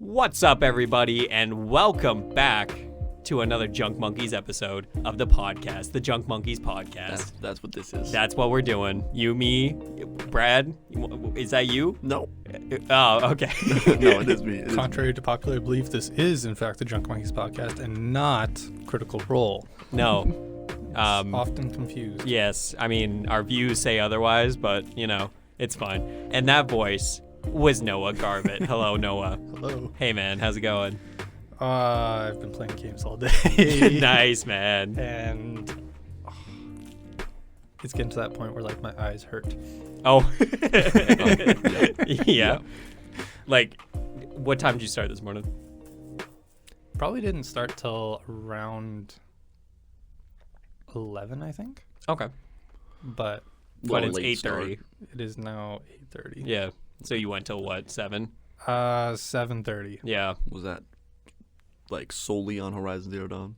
What's up, everybody, and welcome back to another Junk Monkeys episode of the podcast, the Junk Monkeys podcast. That's what this is. That's what we're doing. You, me, Brad. Is that you? No. Oh, okay. No, it is me. Contrary to popular belief, this is, in fact, the Junk Monkeys podcast and not Critical Role. No. Often confused. Yes. I mean, our views say otherwise, but, you know, it's fine. And that voice was Noah Garbutt. Hello, Noah. Hello. Hey, man. How's it going? I've been playing games all day. Nice, man. And it's getting to that point where, like, my eyes hurt. Oh. Yeah. Like, what time did you start this morning? Probably didn't start till around 11, I think. Okay. But it's late 8:30. it is now 8:30. Yeah. So you went till what, 7? 7:30. Yeah. Was that like solely on Horizon Zero Dawn?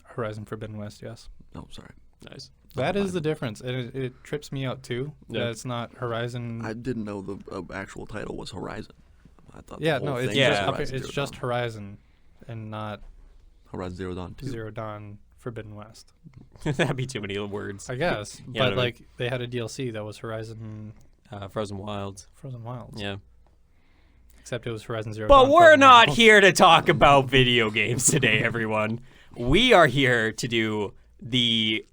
Horizon Forbidden West, yes. Oh, sorry. Nice. That is the difference. It trips me out, too. Yeah. That it's not Horizon. I didn't know the actual title was Horizon. I thought Yeah, the whole no, it's thing Yeah. was just Horizon it's Zero just Dawn. Horizon and not Horizon Zero Dawn 2. Zero Dawn Forbidden West. That'd be too many words. I guess. Yeah, But no, like they had a DLC that was Horizon Frozen Wilds. Frozen Wilds. Yeah. Except it was Horizon Zero But Dawn we're Frozen not Wilds. here to talk about video games today, everyone. We are here to do the,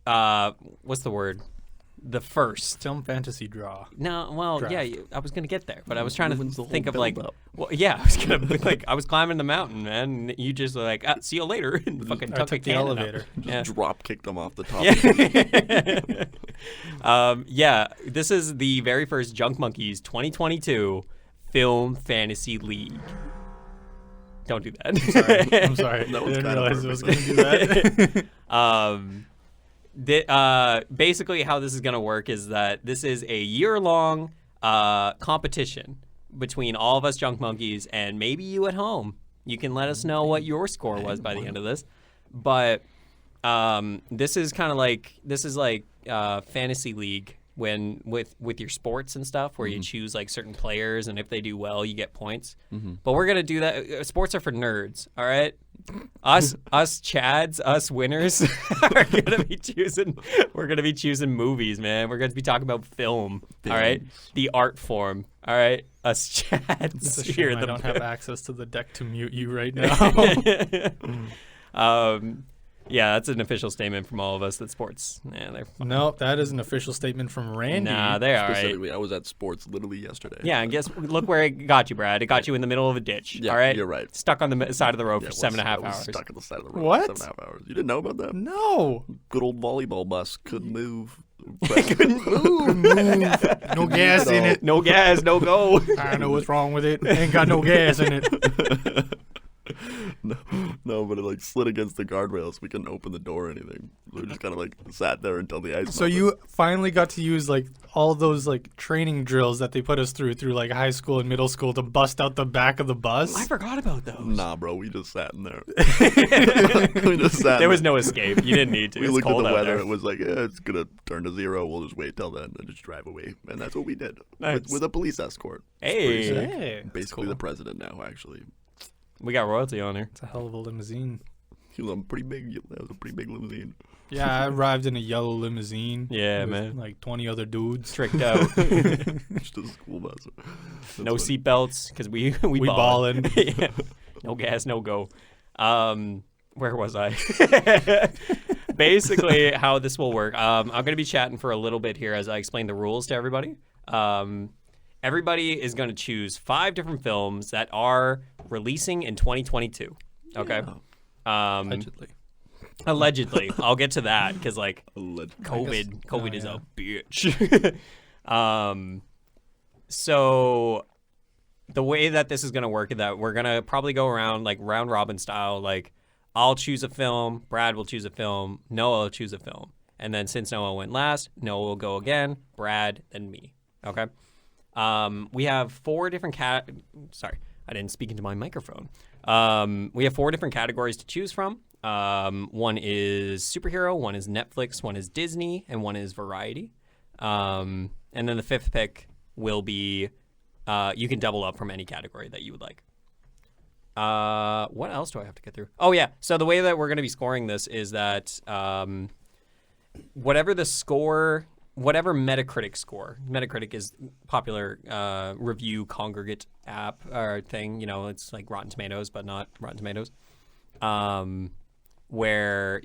what's the word? The first. Film fantasy draw. No, well, Draft. yeah, I was gonna get there, but I was trying Moving to the whole think of like, build-up. well, yeah, I was gonna like, I was climbing the mountain, man. And you just were like, see you later, and fucking I tuck took a the cannon elevator. Up. Yeah. Drop kicked them off the top. Yeah. Yeah, this is the very first Junk Monkeys 2022 Film Fantasy League. Don't do that. Sorry. I'm sorry. That I was didn't kinda realize it was perfect. going to do that. Basically how this is going to work is that this is a year-long competition between all of us Junk Monkeys and maybe you at home. You can let us know what your score was by the end of this. But this is kind of like Fantasy League when with your sports and stuff where you choose like certain players and if they do well you get points. But we're gonna do that. Sports are for nerds, all right? Us Chads, us winners are gonna be choosing. We're gonna be choosing movies, man. We're gonna be talking about film, all right? The art form, all right? Us Chads. It's a here shame in I the don't have access to the deck to mute you right now. Yeah, that's an official statement from all of us that sports. Yeah, they're fine. Nope, that is an official statement from Randy. Nah, they're all right. Specifically, I was at sports literally yesterday. Yeah, and look where it got you, Brad. It got you in the middle of a ditch. Yeah, all right, you're right. Stuck on the side of the road Yeah, for 7.5 I was hours. stuck at the side of the road What? for 7.5 hours. You didn't know about that? No. Good old volleyball bus couldn't move. Couldn't move. No gas in it. No gas, no go. I know what's wrong with it. Ain't got no gas in it. No, but it like slid against the guardrails. So we couldn't open the door or anything. We just kind of like sat there until the ice. So you finally got to use like all those like training drills that they put us through like high school and middle school to bust out the back of the bus. I forgot about those. Nah, bro, we just sat in there. We just sat. There was no escape. You didn't need to. We It's looked at cold the out weather. there. It was like, yeah, it's gonna turn to 0. We'll just wait till then and just drive away. And that's what we did Nice. with a police escort. Hey, Hey, that's Basically, cool. the president now. Actually, we got royalty on her. It's a hell of a limousine. he was pretty big. That was a pretty big limousine. Yeah, I arrived in a yellow limousine. Yeah, with, man. Like 20 other dudes. Tricked out. Just a school bus. That's No funny. seatbelts because we ballin'. Yeah. No gas, no go. Where was I? Basically, how this will work. I'm going to be chatting for a little bit here as I explain the rules to everybody. Everybody is going to choose 5 different films that are releasing in 2022. Okay. Yeah. Allegedly. I'll get to that because like Allegedly. COVID is yeah. a bitch. So the way that this is going to work is that we're going to probably go around like round robin style. Like I'll choose a film, Brad will choose a film, Noah will choose a film. And then since Noah went last, Noah will go again, Brad, then me. Okay. We have 4 different sorry, I didn't speak into my microphone. We have 4 different categories to choose from. One is superhero, one is Netflix, one is Disney, and one is variety. And then the 5th pick will be you can double up from any category that you would like. What else do I have to get through? Oh, yeah. So the way that we're going to be scoring this is that whatever the score, whatever Metacritic score, Metacritic is popular review congregate app or thing. It's like Rotten Tomatoes, but not Rotten Tomatoes. Where,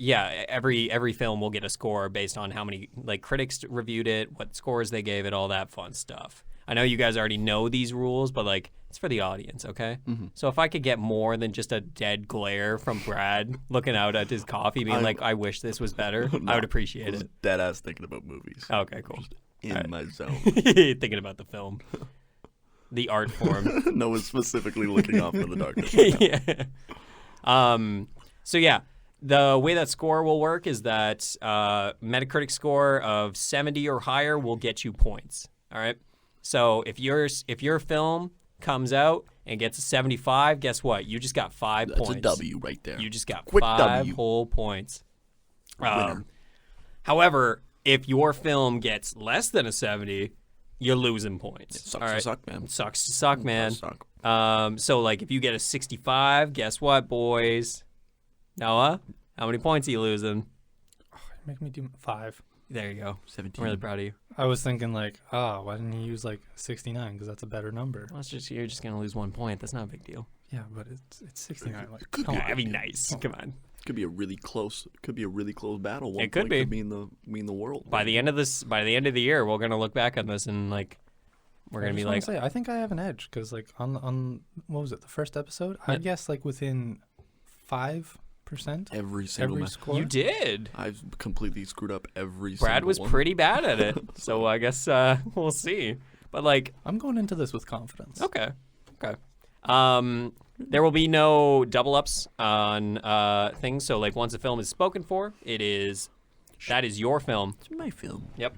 every film will get a score based on how many critics reviewed it, what scores they gave it, all that fun stuff. I know you guys already know these rules, but it's for the audience, okay? Mm-hmm. So if I could get more than just a dead glare from Brad looking out at his coffee being I wish this was better, I would appreciate it. Dead ass thinking about movies. Okay, cool. Just in my zone. Thinking about the film. The art form. Noah's specifically looking off in the darkness right now. So yeah, the way that score will work is that Metacritic score of 70 or higher will get you points, all right? So if your film comes out and gets a 75, guess what? You just got 5 points. That's a W right there. You just got Quick 5 W. whole points. Winner. However, if your film gets less than a 70, you're losing points. It sucks to suck, man. It sucks to suck, man. It does suck. So if you get a 65, guess what, boys? Noah, how many points are you losing? Make me do 5. There you go. 17. I'm really proud of you. I was thinking why didn't you use 69? Because that's a better number. Well, you're just gonna lose 1 point. That's not a big deal. Yeah, but it's 69. That'd be nice. Come on. Could be a really close. Could be a really close battle. It could be. Could mean the world. By the end of the year, we're gonna look back on this and we're gonna be like, I think I have an edge because on what was it, the first episode? I guess within 5%. Every single score. You did. I've completely screwed up every. Brad was one. pretty bad at it, so I guess we'll see. But I'm going into this with confidence. Okay. There will be no double ups on things. So once a film is spoken for, that is your film. It's my film. Yep.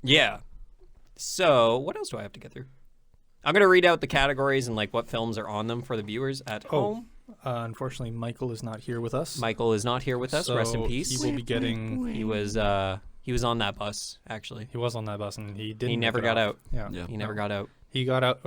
Yeah. So what else do I have to get through? I'm going to read out the categories and what films are on them for the viewers at home. Unfortunately, Michael is not here with us. Michael is not here with us. So rest in peace. He will be getting. He was on that bus actually. He was on that bus and he didn't. He never got out. Yeah. He never got out. He got out.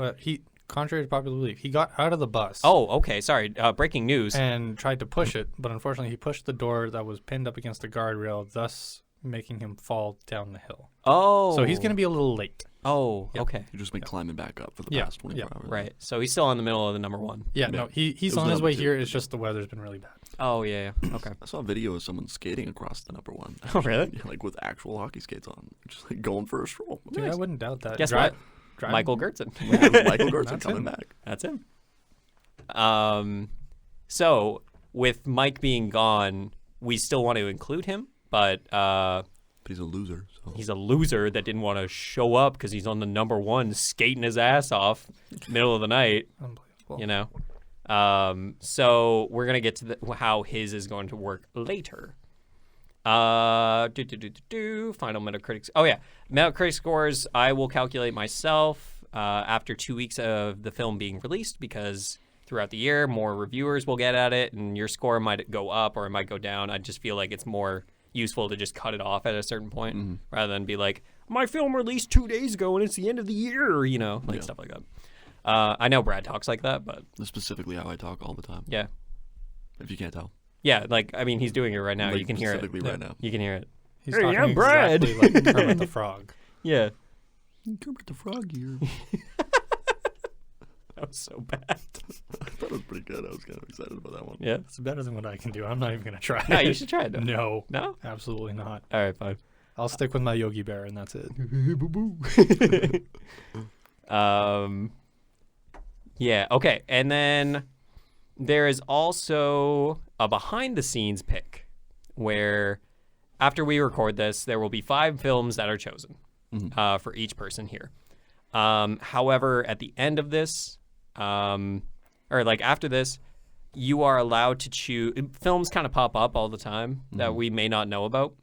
Contrary to popular belief, he got out of the bus. Oh, okay. Sorry. Breaking news. And tried to push it, but unfortunately, he pushed the door that was pinned up against the guardrail, thus making him fall down the hill. Oh. So he's going to be a little late. Oh, Yep. okay. You've just been climbing back up for the past 24 hours. Right. So he's still in the middle of the number one. Yeah, no, he's on his way here. It's just the weather's been really bad. Oh, yeah. Okay. I saw a video of someone skating across the number one. Oh, really? With actual hockey skates on. Just going for a stroll. Dude, I wouldn't doubt that. Guess what? Michael Gertzen. Michael Gertzen That's coming him. back. That's him. So with Mike being gone, we still want to include him, but he's a loser. So. He's a loser that didn't want to show up because he's on the number one skating his ass off middle of the night. Unbelievable. So we're gonna get to how his is going to work later. Final Metacritic. Oh yeah, Metacritic scores. I will calculate myself after 2 weeks of the film being released because throughout the year more reviewers will get at it, and your score might go up or it might go down. I just feel like it's more useful to just cut it off at a certain point rather than be like, my film released 2 days ago and it's the end of the year, stuff like that. I know Brad talks like that, but that's specifically how I talk all the time. Yeah. If you can't tell. Yeah, he's doing it right now. You can hear it. Specifically right now. You can hear it. He's talking Brad. exactly like Kermit the Frog. Yeah. Kermit the Frog here. That was so bad. I thought it was pretty good. I was kind of excited about that one. Yeah. It's better than what I can do. I'm not even going to try. No, you should try it. Though. No. No? Absolutely not. All right, fine. I'll stick with my Yogi Bear, and that's it. Yeah, okay. And then there is also a behind-the-scenes pick where after we record this, there will be 5 films that are chosen for each person here. However, at the end of this, after this, you are allowed to choose. Films kind of pop up all the time that we may not know about.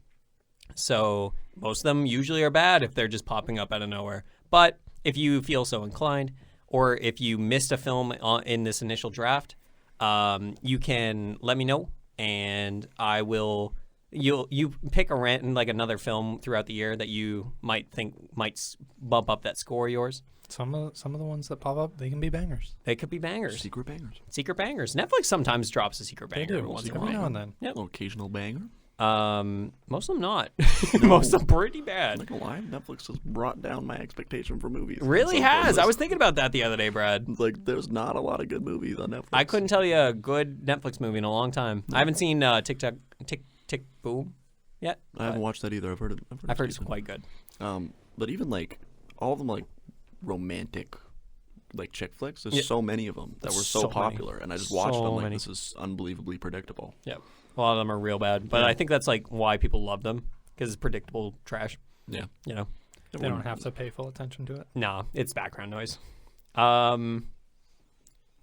So most of them usually are bad if they're just popping up out of nowhere. But if you feel so inclined, or if you missed a film in this initial draft, you can let me know, and I will. You pick another film throughout the year that you might think might bump up that score of yours, Some of the ones that pop up, they can be bangers. They could be bangers. Secret bangers. Secret bangers. Netflix sometimes drops a secret They banger do every once in a every while. now and then. Yep. An occasional banger. Most of them not. Most of them pretty I'm bad. not gonna lie, Netflix has brought down my expectation for movies. Really So has. far, I was thinking about that the other day, Brad. like, there's not a lot of good movies on Netflix. I couldn't tell you a good Netflix movie in a long time. I haven't seen Tick Boom yet. I haven't watched that either. I've heard I've heard it's decent. quite good. But even like all of them, like romantic, like chick flicks. There's Yeah. so many of them that were so, So many. popular, and I just watched So them. Like, many. this is unbelievably predictable. Yeah. A lot of them are real bad, but I think that's like why people love them because it's predictable trash. Yeah. You know. They don't have to pay full attention to it. No, it's background noise.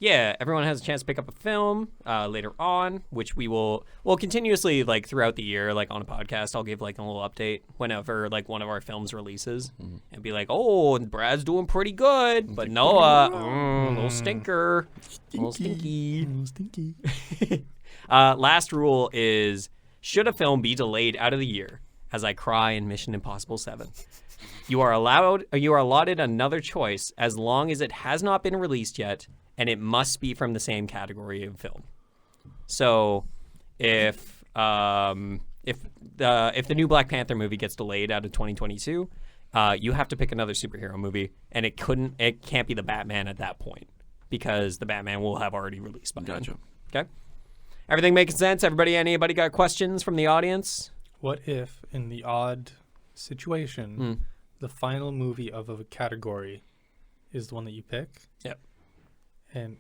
Yeah, everyone has a chance to pick up a film later on, which we'll continuously like throughout the year, like on a podcast. I'll give like a little update whenever like one of our films releases, and be like, "Oh, Brad's doing pretty good, but Noah, little stinker, little stinky." Stinky. Last rule is: should a film be delayed out of the year? As I cry in Mission Impossible 7. You are allotted another choice as long as it has not been released yet, and it must be from the same category of film. So, if the new Black Panther movie gets delayed out of 2022, you have to pick another superhero movie, and it can't be the Batman at that point because the Batman will have already released by then. Gotcha. Okay. Everything making sense? Anybody got questions from the audience? What if, in the odd situation, the final movie of a category is the one that you pick? Yep. And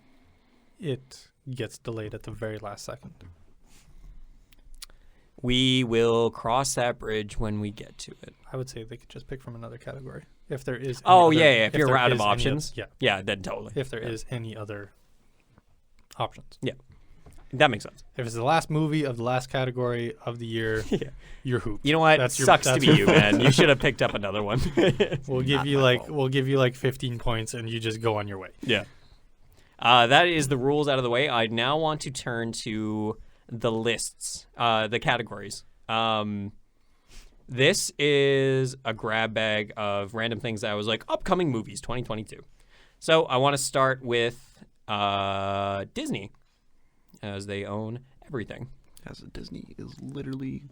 it gets delayed at the very last second. We will cross that bridge when we get to it. I would say they could just pick from another category. If there is. Oh, any yeah, other- yeah. If you're there out of is any options. yeah. Yeah, then totally. If there is any other options. Yeah. That makes sense. If it's the last movie of the last category of the year, Yeah. you're hooped. You know what? That's your- Sucks to that's be your- you, man. You should have picked up another one. We'll give you like 15 points and you just go on your way. Yeah. That is the rules out of the way. I now want to turn to the lists, the categories. This is a grab bag of random things that I was like, upcoming movies 2022. So I want to start with Disney, as they own everything. As a Disney is literally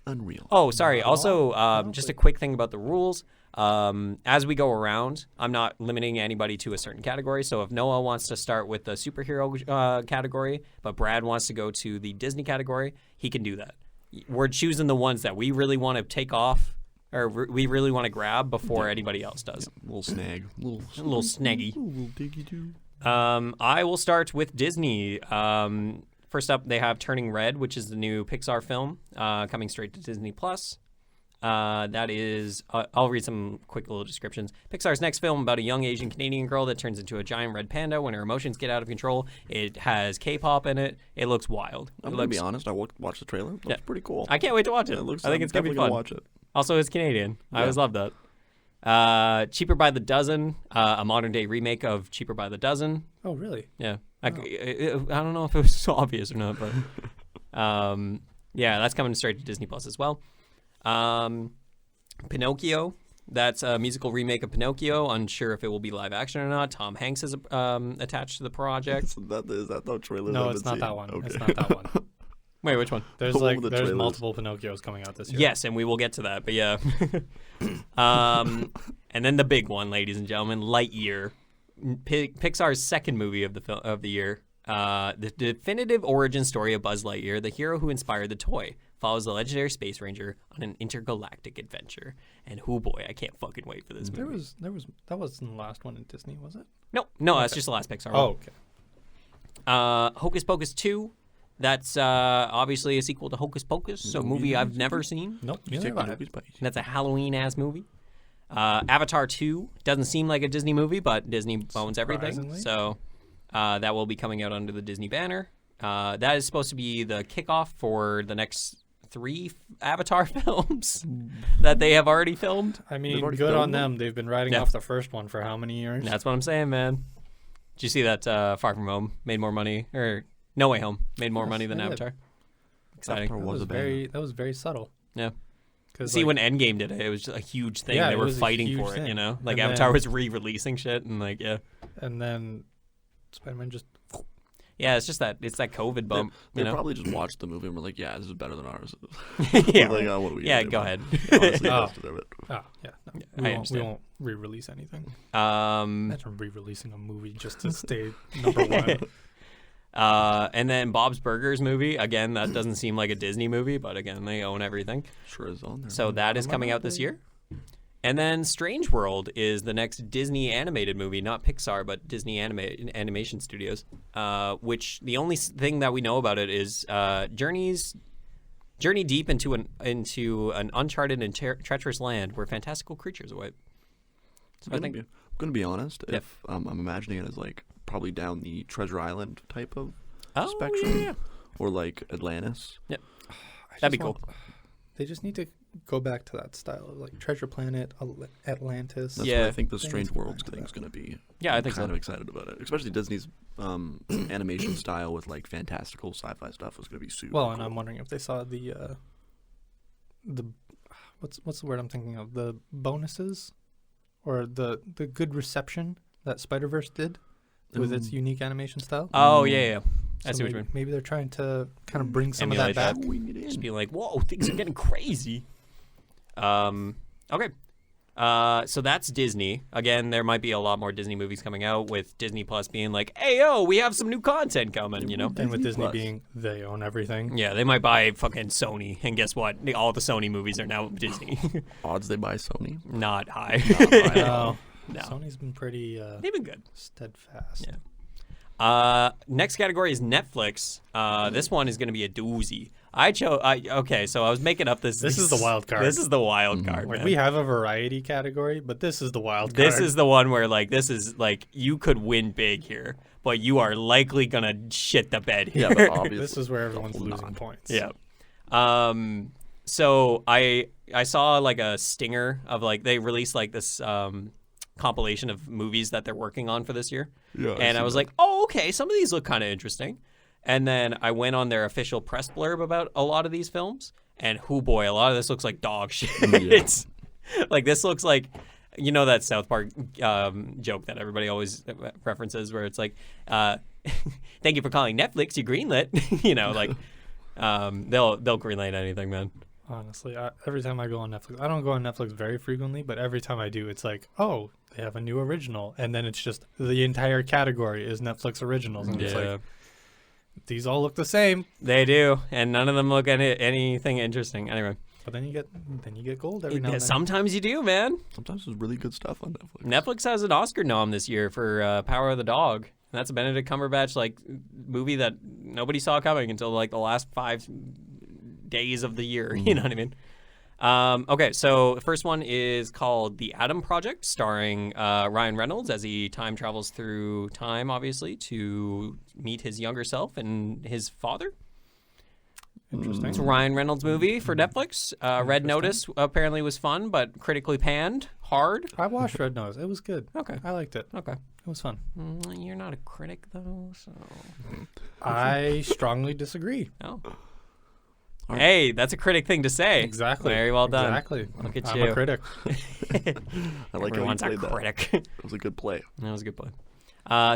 unreal. Oh, sorry. Also, just a quick thing about the rules. As we go around, I'm not limiting anybody to a certain category. So if Noah wants to start with the superhero category, but Brad wants to go to the Disney category, he can do that. We're choosing the ones that we really want to take off, or we really want to grab before anybody else does. Little snag. Little snaggy. Little diggy too. I will start with Disney. First up, they have Turning Red, which is the new Pixar film coming straight to Disney+. That is, I'll read some quick little descriptions. Pixar's next film about a young Asian Canadian girl that turns into a giant red panda when her emotions get out of control. It has K-pop in it. It looks wild. I'm going to be honest. I watched the trailer. It looks pretty cool. I can't wait to watch it. It looks, I think I'm it's going to be definitely fun. gonna watch it. Also, it's Canadian. I always love that. Cheaper by the Dozen, a modern-day remake of Cheaper by the Dozen. Oh, really? Yeah. I don't know if it was so obvious or not, but yeah, that's coming straight to Disney Plus as well. Pinocchio, that's a musical remake of Pinocchio. Unsure if it will be live action or not. Tom Hanks is attached to the project. Is that no trailer? No, I've it's been not seeing? that one. Okay. It's not that one. Wait, which one? There's All like the there's trailers. multiple Pinocchios coming out this year. Yes, and we will get to that, but yeah. And then the big one, ladies and gentlemen, Lightyear, Pixar's second movie of the year. The definitive origin story of Buzz Lightyear, the hero who inspired the toy, follows the legendary space ranger on an intergalactic adventure. And oh boy, I can't fucking wait for this movie. That wasn't the last one in Disney, was it? No, that's just the last Pixar one. Oh, okay. Hocus Pocus 2. That's obviously a sequel to Hocus Pocus, a movie I've never seen. Nope. Stick Neither with have I. Opie's Pie. That's a Halloween-ass movie. Avatar 2 doesn't seem like a Disney movie, but Disney owns everything. Surprisingly. So that will be coming out under the Disney banner. That is supposed to be the kickoff for the next 3 Avatar films that they have already filmed. I mean, already good on filmed them. them. They've been riding Yeah. off the first one for how many years? That's what I'm saying, man. Did you see that Far From Home made more money, or No Way Home made more Yes, money than I did. Avatar? Exciting. Avatar That was was a banger. very subtle. Yeah. See, when Endgame did it, it was just a huge thing. Yeah, They it were was a fighting huge for it, thing. you know? Like, And Avatar then- was re-releasing shit, and like, yeah. and then Spider-Man just Yeah, it's just that COVID bump, They you know? probably just watched the movie and were like, yeah, this is better than ours. Yeah. Like, oh, what are we Yeah, gonna do, go man? ahead. Honestly, you Oh. guys deserve it. no, I we understand. won't re-release anything. Um, Imagine re-releasing a movie just to stay number one. and then Bob's Burgers movie. Again, that doesn't seem like a Disney movie, but again, they own everything. Sure is on there. So that is coming out this year. And then Strange World is the next Disney animated movie, not Pixar, but Disney Animation Studios. Which the only thing that we know about it is journey deep into an uncharted and treacherous land where fantastical creatures await. So I think I'm gonna be honest. Yeah. If I'm imagining it as like probably down the Treasure Island type of oh spectrum, yeah. or like Atlantis. That'd be cool. They just need to go back to that style of like Treasure Planet, Atlantis. That's Yeah. what I think the They need Strange to go Worlds back to thing is that. gonna be. Yeah, I think kind so. of excited about it, especially Disney's animation style with like fantastical sci-fi stuff was gonna be super. Well, and cool. I'm wondering if they saw the what's the word I'm thinking of? The bonuses or the good reception that Spider-Verse did with its unique animation style. Oh yeah. I see what maybe, you mean. maybe they're trying to kind of bring some Emulate of that that. back. Wing it in. Just be like, whoa, things are getting crazy. Okay. So that's Disney. Again, there might be a lot more Disney movies coming out with Disney Plus being like, hey, yo, we have some new content coming, you know? And with Disney Disney Plus. being they own everything. Yeah, they might buy fucking Sony. And guess what? All the Sony movies are now Disney. Odds they buy Sony. Not high. No. No. Sony's been pretty They've been good. steadfast. Yeah. Next category is Netflix. This one is going to be a doozy. Okay, so I was making up this. This is the wild card. This is the wild card, Like man. we have a variety category, but this is the wild card. This is the one where like this is like you could win big here, but you are likely gonna shit the bed here. Yeah, but obviously. This is where everyone's Will losing not. points. Yeah. So I saw like a stinger of like they released like this compilation of movies that they're working on for this year. Yeah, And I was like, oh, okay, some of these look kind of interesting. And then I went on their official press blurb about a lot of these films, and oh boy, a lot of this looks like dog shit. It's like this looks like, you know, that South Park joke that everybody always references, where it's like, "Thank you for calling Netflix. You greenlit." You know, like they'll greenlight anything, man. Honestly, every time I go on Netflix, I don't go on Netflix very frequently, but every time I do, it's like, oh, they have a new original, and then it's just the entire category is Netflix originals, and it's like these all look the same. They do, and none of them look at anything interesting. Anyway, But then you get gold every now and then. sometimes you do, man. Sometimes there's really good stuff on Netflix. Netflix has an Oscar nom this year for Power of the Dog. And that's a Benedict Cumberbatch like movie that nobody saw coming until like the last 5 days of the year. You know what I mean? Okay, so the first one is called The Adam Project, starring Ryan Reynolds as he time travels through time, obviously, to meet his younger self and his father. Interesting. It's a Ryan Reynolds movie for Netflix. Red Notice apparently was fun, but critically panned hard. I watched Red Notice. It was good. Okay. I liked it. Okay. It was fun. You're not a critic, though, so... I strongly disagree. Oh. Hey, that's a critic thing to say. Exactly. Very well done. Exactly. Look at I'm you. a critic. I like Everyone's how a you played that. critic. It was a good play. That was a good play.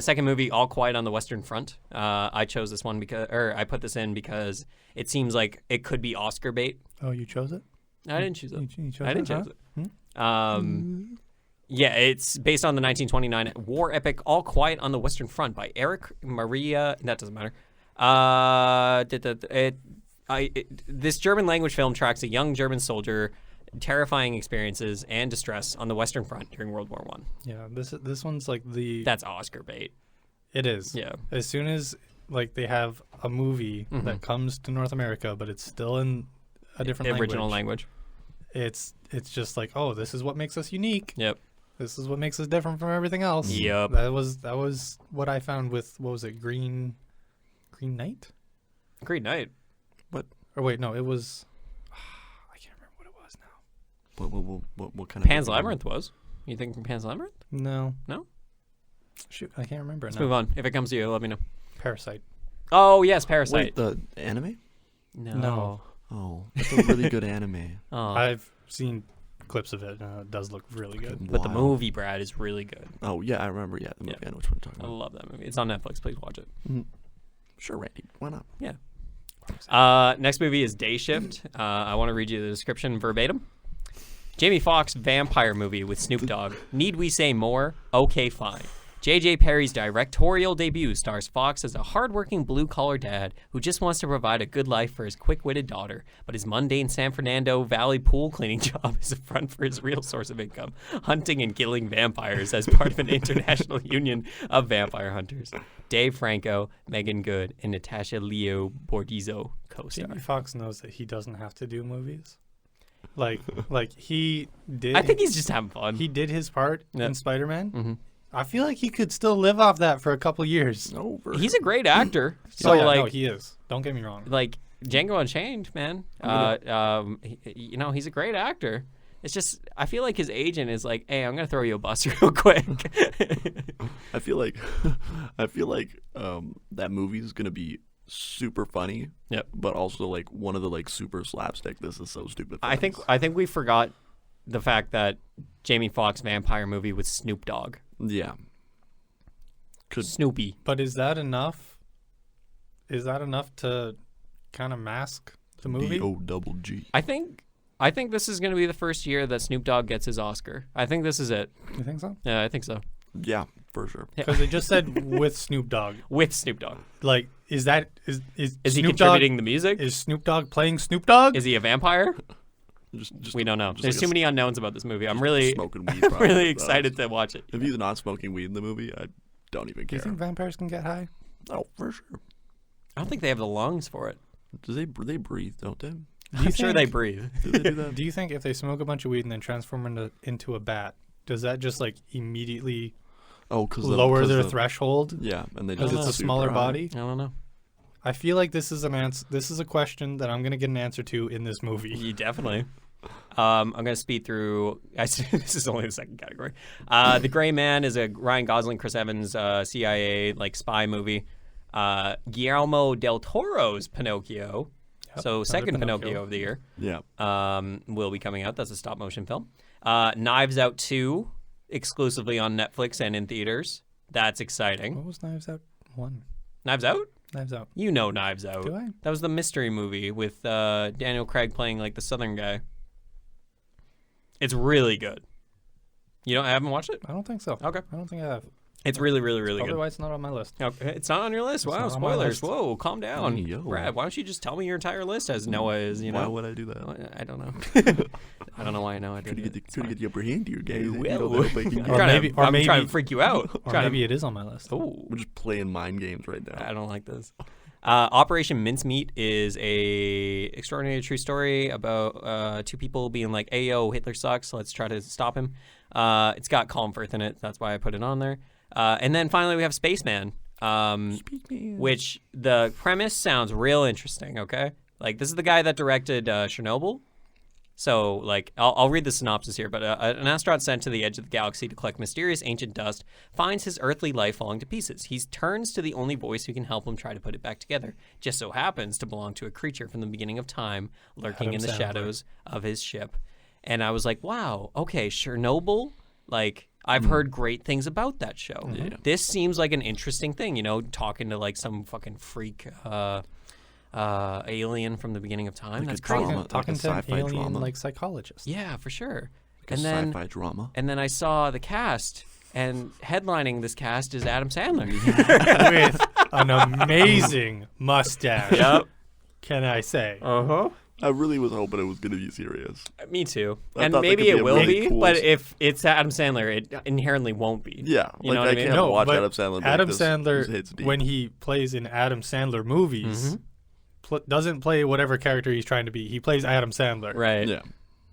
Second movie, All Quiet on the Western Front. I chose this one I put this in because it seems like it could be Oscar bait. Oh, you chose it? I didn't choose it. You chose I didn't it, choose huh? it. Yeah, it's based on the 1929 war epic All Quiet on the Western Front by Eric Maria. That doesn't matter. This German language film tracks a young German soldier, terrifying experiences and distress on the Western Front during World War I. Yeah, this one's like the... That's Oscar bait. It is. Yeah. As soon as like they have a movie that comes to North America, but it's still in a different Original language. It's just like, oh, this is what makes us unique. Yep. This is what makes us different from everything else. Yep. That was what I found with, what was it, Green Knight? Green Knight. Or wait, no, it was... I can't remember what it was now. What kind of Pan's movie? Labyrinth was. You think Pan's Labyrinth? No. No? Shoot, I can't remember. Let's now. move on. If it comes to you, let me know. Parasite. Oh, yes, Parasite. Wait, the anime? No. No. Oh, that's a really good anime. Oh. I've seen clips of it. It does look really good. But the movie, Brad, is really good. Oh yeah, I remember. Yeah, the movie. I know which one you're talking I about. love that movie. It's on Netflix. Please watch it. Sure, Randy. Why not? Yeah. Next movie is Day Shift. I want to read you the description verbatim. Jamie Foxx vampire movie with Snoop Dogg. Need we say more? Okay, fine. J.J. Perry's directorial debut stars Fox as a hardworking blue-collar dad who just wants to provide a good life for his quick-witted daughter, but his mundane San Fernando Valley pool cleaning job is a front for his real source of income, hunting and killing vampires as part of an international union of vampire hunters. Dave Franco, Megan Good, and Natasha Leo Bordizzo co-star. Jamie Foxx knows that he doesn't have to do movies. Like he did. I think he's just having fun. He did his part Yeah. in Spider-Man. Mhm. I feel like he could still live off that for a couple years. He's a great actor. So, Oh, yeah, like, no, he is. Don't get me wrong. like Django Unchained, man. He's a great actor. It's just I feel like his agent is like, hey, I'm gonna throw you a bus real quick. I feel like that movie is gonna be super funny. Yep. But also like one of the like super slapstick. This is so stupid. I think we forgot the fact that Jamie Foxx vampire movie with Snoop Dogg. Yeah. Snoopy. But is that enough? Is that enough to kind of mask the movie? D-O-double-G. I think this is gonna be the first year that Snoop Dogg gets his Oscar. I think this is it. You think so? Yeah, I think so. Yeah, for sure. Because they just said with Snoop Dogg. With Snoop Dogg. Like, is Is he Snoop contributing Dogg, the music? Is Snoop Dogg playing Snoop Dogg? Is he a vampire? Just We don't know. just There's like too a many unknowns about this movie. I'm really smoking weed. I'm probably. really excited to watch it. If he's not smoking weed in the movie, I don't even Do you care. think vampires can get high? Oh, for sure. I don't think they have the lungs for it. Do they breathe? Don't they? I'm sure they breathe. Do they do that? Do you think if they smoke a bunch of weed and then transform into a bat, does that just like immediately Oh, because lower their threshold? Yeah, and they Because just it's a super smaller high. body? I don't know. I feel like this is This is a question that I'm gonna get an answer to in this movie. You definitely. I'm gonna speed through. This is only the second category. The Gray Man is a Ryan Gosling, Chris Evans, CIA like spy movie. Guillermo del Toro's Pinocchio. Yep, So another second Pinocchio Pinocchio of the year. Yeah. Will be coming out. That's a stop motion film. Knives Out 2, exclusively on Netflix and in theaters. That's exciting. What was Knives Out 1? Knives Out? Knives Out. You know Knives Out. Do I? That was the mystery movie with Daniel Craig playing like the Southern guy. It's really good. You haven't watched it? I don't think so. Okay. I don't think I have. It's really, really, really Probably good. why it's not on my list. Okay. It's not on your list. Wow, not on my spoilers. list. Whoa, calm down. Yo. Brad, why don't you just tell me your entire list as Noah is, Why would I do that? I don't know. I don't know why Noah did Could you it. get the upper hand here, guys? You You know, will. they'll make you- I'm Or trying maybe- to, or I'm trying maybe- to freak you out. Or Trying to- maybe it is on my list. Ooh. We're just playing mind games right now. I don't like this. Operation Mincemeat is a extraordinary true story about two people being like, "Hey, yo, Hitler sucks. Let's try to stop him." It's got Colin Firth in it. That's why I put it on there. And then finally we have Spaceman, which the premise sounds real interesting. Okay, like this is the guy that directed Chernobyl. So, like, I'll read the synopsis here, but an astronaut sent to the edge of the galaxy to collect mysterious ancient dust finds his earthly life falling to pieces. He turns to the only voice who can help him try to put it back together. Just so happens to belong to a creature from the beginning of time, lurking Adam in the Sandler. shadows of his ship. And I was like, wow, okay, Chernobyl, like, I've heard great things about that show. Yeah. This seems like an interesting thing, talking to, like, some fucking freak alien from the beginning of time. Like That's a crazy. drama. Talking like a to an sci-fi alien drama. like psychologist. Yeah, for sure. Like a sci-fi drama. And then I saw the cast, and headlining this cast is Adam Sandler. With an amazing mustache. Yep. Can I say? Uh-huh. I really was hoping it was going to be serious. Me too. I And thought that maybe could be it a will really be, cool but if it's Adam Sandler, it inherently won't be. Yeah, You know what I mean? can't No, watch but Adam Sandler. and be Adam like, this Sandler, hits deep. when he plays in Adam Sandler movies, doesn't play whatever character he's trying to be. He plays Adam Sandler. Right. yeah,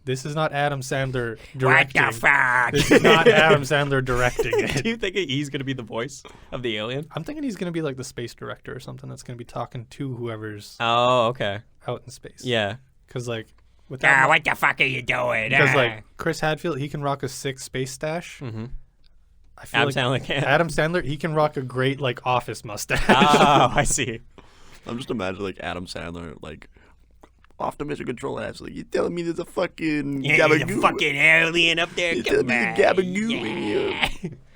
This is not Adam Sandler directing. What the fuck? This is not Adam Sandler directing it. Do you think he's going to be the voice of the alien? I'm thinking he's going to be like the space director or something that's going to be talking to whoever's Oh, okay. out in space. Yeah. Because, like, with that, what the fuck are you doing? because, like, Chris Hadfield, he can rock a sick space stash. Mm-hmm. I feel Adam like Sandler can't. Adam Sandler, he can rock a great, like, office mustache. Oh, I see. I'm just imagining like Adam Sandler like off the mission control and Ashley, you telling me there's a fucking Yeah, there's a gabagoo? fucking alien up there. You Come telling me on. there's a gabagoo in here?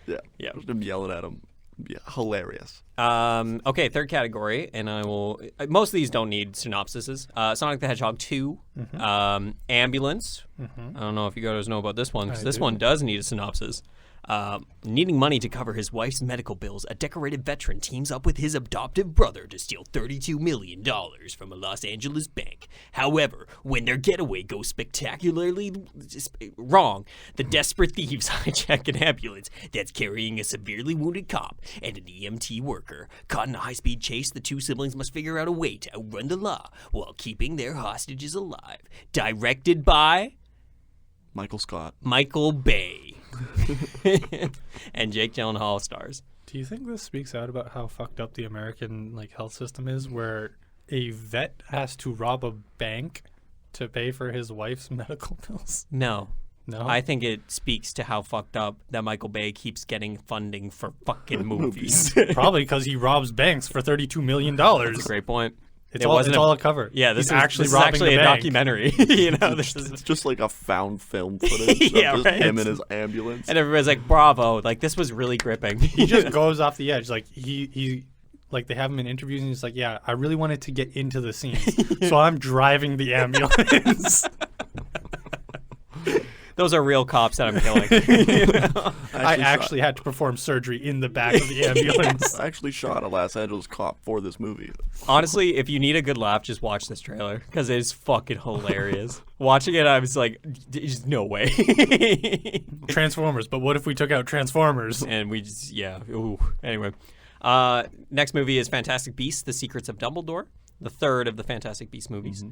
Yeah. Yeah. Just them yelling at him. Yeah, hilarious. Okay, third category, and I will. Most of these don't need synopsises. Sonic the Hedgehog 2, Ambulance. I don't know if you guys know about this one, because this one does need a synopsis. Needing money to cover his wife's medical bills, a decorated veteran teams up with his adoptive brother to steal $32 million from a Los Angeles bank. However, when their getaway goes spectacularly wrong, the desperate thieves hijack an ambulance that's carrying a severely wounded cop and an EMT worker. Caught in a high-speed chase, the two siblings must figure out a way to outrun the law while keeping their hostages alive. Directed by Michael Scott. Michael Bay. And Jake Gyllenhaal stars. Do you think this speaks out about how fucked up the American health system is, where a vet has to rob a bank to pay for his wife's medical bills? No. No. I think it speaks to how fucked up that Michael Bay keeps getting funding for fucking movies. Probably because he robs banks for $32 million. That's a great point. It's all a cover. Yeah, this He's is actually this is robbing actually the a bank. documentary. You know, this is, It's just like a found film footage Yeah, of just right. him in his ambulance. and everybody's like, "Bravo!" Like this was really gripping. He just goes off the edge. Like he like they have him in interviews and he's like, yeah, I really wanted to get into the scenes, so I'm driving the ambulance. Those are real cops that I'm killing. You know? I actually had to perform surgery in the back of the ambulance. I actually shot a Los Angeles cop for this movie. Honestly, if you need a good laugh, just watch this trailer because it's fucking hilarious. Watching it, I was like, "There's no way." Transformers, but what if we took out Transformers? And we just, yeah. Ooh. Anyway, next movie is Fantastic Beasts: The Secrets of Dumbledore, the third of the Fantastic Beasts movies.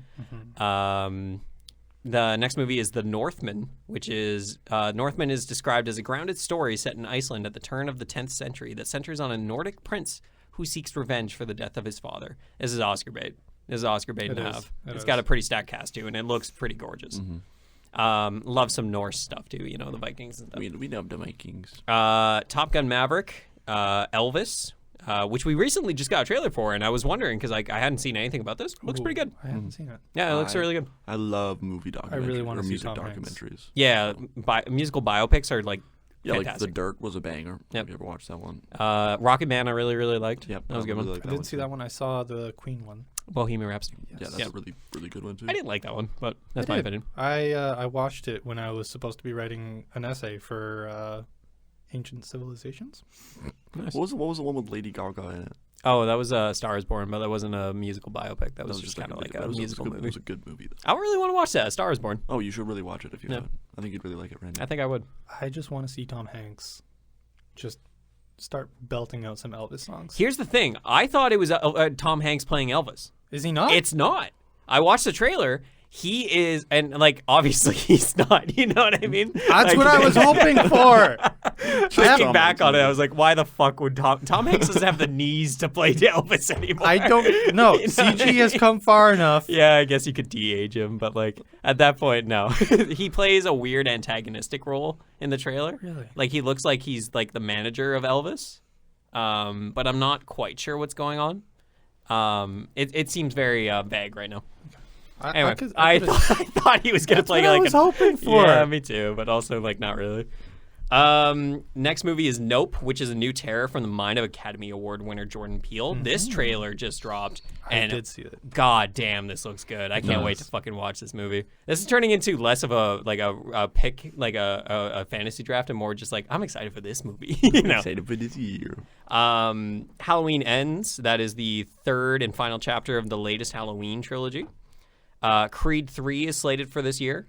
The next movie is The Northman, which is Northman is described as a grounded story set in Iceland at the turn of the 10th century that centers on a Nordic prince who seeks revenge for the death of his father. This is Oscar bait. This is Oscar bait and a half. It's got a pretty stacked cast too, and it looks pretty gorgeous. Love some Norse stuff too, you know, the Vikings and stuff. We love the Vikings. Top Gun Maverick, Elvis, which we recently just got a trailer for, and I was wondering because I hadn't seen anything about this. Looks pretty good. I haven't seen it. Yeah, it looks really good. I love movie documentaries. I really want or to see music Tom Hanks. documentaries. Yeah, musical biopics are like Yeah, like fantastic. The Dirt was a banger. Yep. Have you ever watched that one? Rocket Man, I really, really liked. Yep, That was a good one. really like I didn't see that one. I saw the Queen one. Bohemian Rhapsody. Yeah, that's Yep. a really, really good one too. I didn't like that one, but that's my opinion. I watched it when I was supposed to be writing an essay for Ancient Civilizations. Nice. What was the one with Lady Gaga in it? Oh, that was Star is Born, but that wasn't a musical biopic. That was just kind of like a musical It movie. was a good movie. Though. I really want to watch that. Star is Born. Oh, you should really watch it if you Yeah. haven't. I think you'd really like it, Randy. I think I would. I just want to see Tom Hanks just start belting out some Elvis songs. Here's the thing. I thought it was Tom Hanks playing Elvis. Is he not? It's not. I watched the trailer. He is, and like obviously he's not. You know what I mean? That's Like, what I was hoping for. Looking Tom back Hanks on it, movie. I was like, why the fuck would Tom Hanks doesn't have the knees to play Elvis anymore? I don't know. You know what I CG has come far enough. Yeah, I guess you could de-age him, but like at that point, no. He plays a weird antagonistic role in the trailer. Really? Like he looks like he's like the manager of Elvis, but I'm not quite sure what's going on. It seems very vague right now. Anyway, I thought he was gonna play what like I was hoping for. Yeah, me too, but also like not really. Next movie is Nope, which is a new terror from the mind of Academy Award winner Jordan Peele. This trailer just dropped, and I did see it. God damn, this looks good. I can't wait to fucking watch this movie. This is turning into less of a pick, like a fantasy draft, and more just like I'm excited for this movie. You know? Excited for this year. Halloween Ends. That is the third and final chapter of the latest Halloween trilogy. Creed 3 is slated for this year,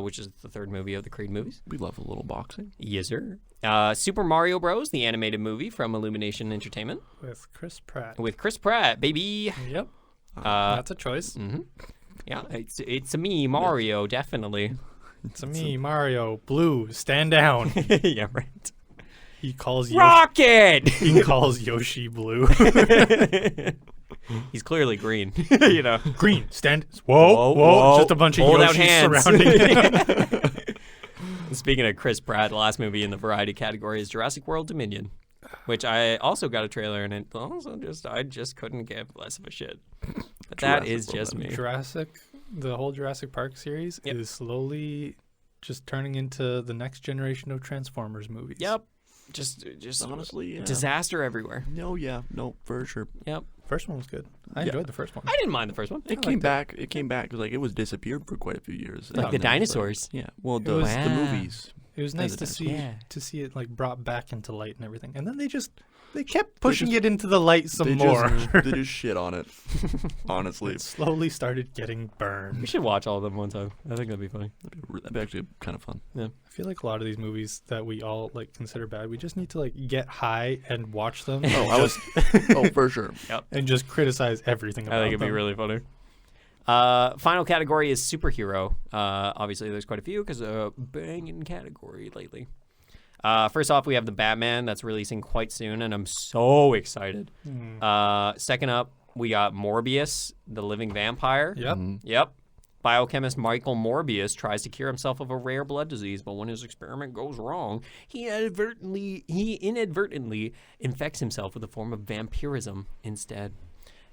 which is the third movie of the Creed movies. We love a little boxing. Yes, sir. Super Mario Bros., the animated movie from Illumination Entertainment. With Chris Pratt. With Chris Pratt, baby. Yep. That's a choice. Yeah, it's a me, Mario, definitely. It's a me, Mario. Blue, stand down. Yeah, right. He calls Rocket! He calls Yoshi blue. He's clearly green, you know. Green, stand. Whoa. Just a bunch of Hold out Yoshis hands. surrounding him. Speaking of Chris Pratt, the last movie in the variety category is Jurassic World Dominion, which I also got a trailer, and it also I just couldn't give less of a shit. But that Jurassic is World just me. Jurassic the whole Jurassic Park series is slowly just turning into the next generation of Transformers movies. Yep. Just honestly, disaster everywhere. No, for sure. Yep. First one was good. I enjoyed the first one. I didn't mind the first one. It came back. It came back because like it was disappeared for quite a few years. Like the dinosaurs. Yeah. Well, the movies. It was nice the to see it like brought back into light and everything. And then they kept pushing it into the light some more. They just shit on it. Honestly, it slowly started getting burned. We should watch all of them one time. I think that'd be funny. That'd be actually kind of fun. Yeah. I feel like a lot of these movies that we all like consider bad, we just need to like get high and watch them. For sure. Yep. And just criticize everything about them. I think it'd be really funny. Final category is superhero. Obviously, there's quite a few because banging category lately. First off, we have the Batman that's releasing quite soon, and I'm so excited. Second up, we got Morbius, the living vampire. Yep. Yep. Biochemist Michael Morbius tries to cure himself of a rare blood disease, but when his experiment goes wrong, he inadvertently infects himself with a form of vampirism instead.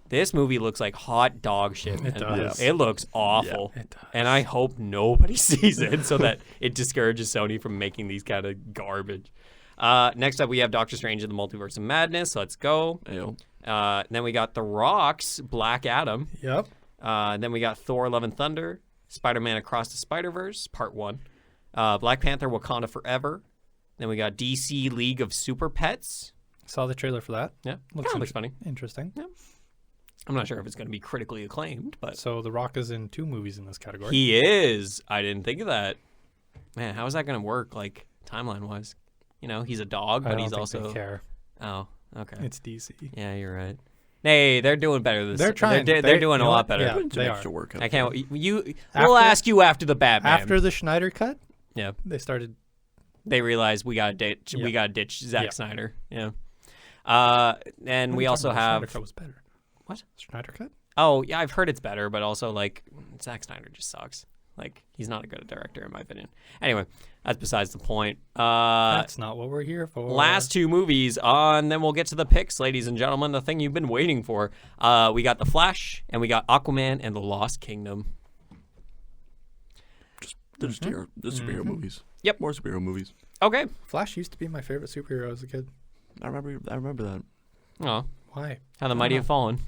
This movie looks like hot dog shit. It does. It looks awful. Yeah, it does. And I hope nobody sees it so that it discourages Sony from making these kind of garbage. Next up, we have Doctor Strange in the Multiverse of Madness. Let's go. Then we got The Rock's Black Adam. Yep. Then we got Thor Love and Thunder, Spider-Man Across the Spider-Verse, Part 1. Black Panther Wakanda Forever. Then we got DC League of Super Pets. Saw the trailer for that. Yeah, looks funny. Interesting. Yeah. I'm not sure if it's going to be critically acclaimed, but... So The Rock is in 2 movies in this category. He is. I didn't think of that. Man, how is that going to work, like, timeline-wise? You know, he's a dog, but he's also... They care. Oh, okay. It's DC. Yeah, you're right. Hey, they're doing better this They're trying. They're doing a lot better. Yeah, They extra work. I can't... We'll ask you after the Batman. After the Schneider cut, yeah, they started... They realized we got to ditch. Yeah. We got to ditch Zack Yeah. Snyder. Yeah. And we also have... Schneider cut was better. What? Schneider cut? Oh, yeah, I've heard it's better, but also, like, Zack Snyder just sucks. Like, he's not a good director, in my opinion. Anyway, that's besides the point. That's not what we're here for. Last 2 movies, and then we'll get to the picks, ladies and gentlemen, the thing you've been waiting for. We got The Flash, and we got Aquaman and The Lost Kingdom. The superhero movies. Yep. More superhero movies. Okay. Flash used to be my favorite superhero as a kid. I remember that. Oh, Why? how the mighty have fallen.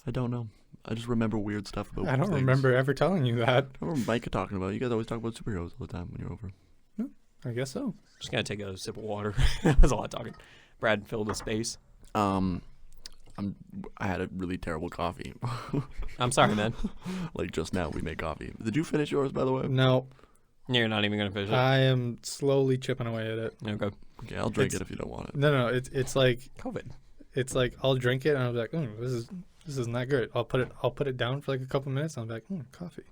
I don't know. I just remember weird stuff about I don't things. remember ever telling you that. I remember Micah talking about it. You guys always talk about superheroes all the time when you're over. I guess so. Just going to take a sip of water. That was a lot of talking. Brad filled the space. I had a really terrible coffee. I'm sorry, man. Like just now we made coffee. Did you finish yours, by the way? No, You're not even going to finish it. I am slowly chipping away at it. Okay. Okay, I'll drink it if you don't want it. No, it's like COVID. it's like I'll drink it and I'll be like, this isn't that good. I'll put it down for like a couple minutes and I'll be like, coffee.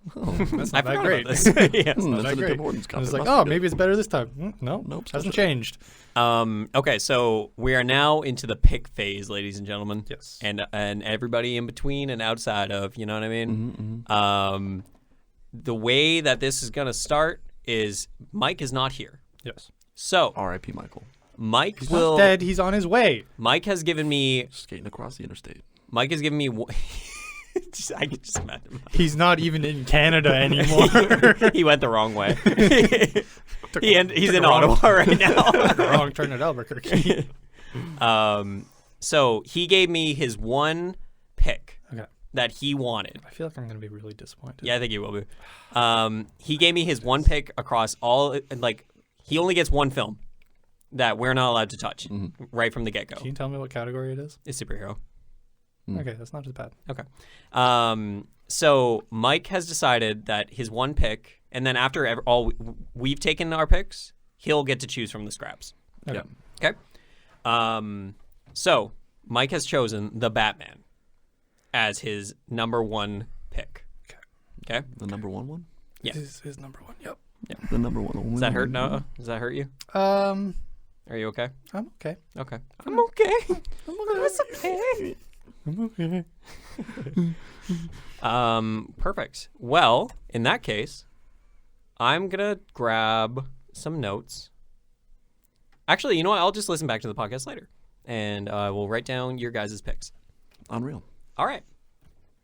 That's I not that forgot great. about this. Yes. not That's that an great. importance. I was like, maybe it's better this time. Nope, hasn't changed. Okay, so we are now into the pick phase, ladies and gentlemen. Yes. And everybody in between and outside of, you know what I mean? The way that this is going to start is Mike is not here. Yes. So R.I.P. Michael. Mike He's will... not dead. He's on his way. Mike has given me... Skating across the interstate. I can just imagine him. He's not even in Canada anymore. He went the wrong way. He's took in a wrong- Ottawa right now. Wrong turn at Albuquerque. So he gave me his one pick Okay. that he wanted. I feel like I'm gonna be really disappointed. Yeah, I think he will be. He gave me his one pick across all, like, he only gets one film that we're not allowed to touch right from the get-go. Can you tell me what category it is? It's superhero. Okay, that's not as bad. Okay. So Mike has decided that his one pick, and then after we've taken our picks, he'll get to choose from the scraps. Okay. Okay. So Mike has chosen the Batman as his number 1 pick. Okay. The number one? Yeah. This is his number 1. Yep. The number one. Does that hurt, Noah? Does that hurt you? Are you okay? I'm okay. Okay. I'm okay. It's okay. I'm okay. Perfect. Well, in that case, I'm gonna grab some notes. Actually, you know what? I'll just listen back to the podcast later, and we'll write down your guys' picks. Unreal. All right.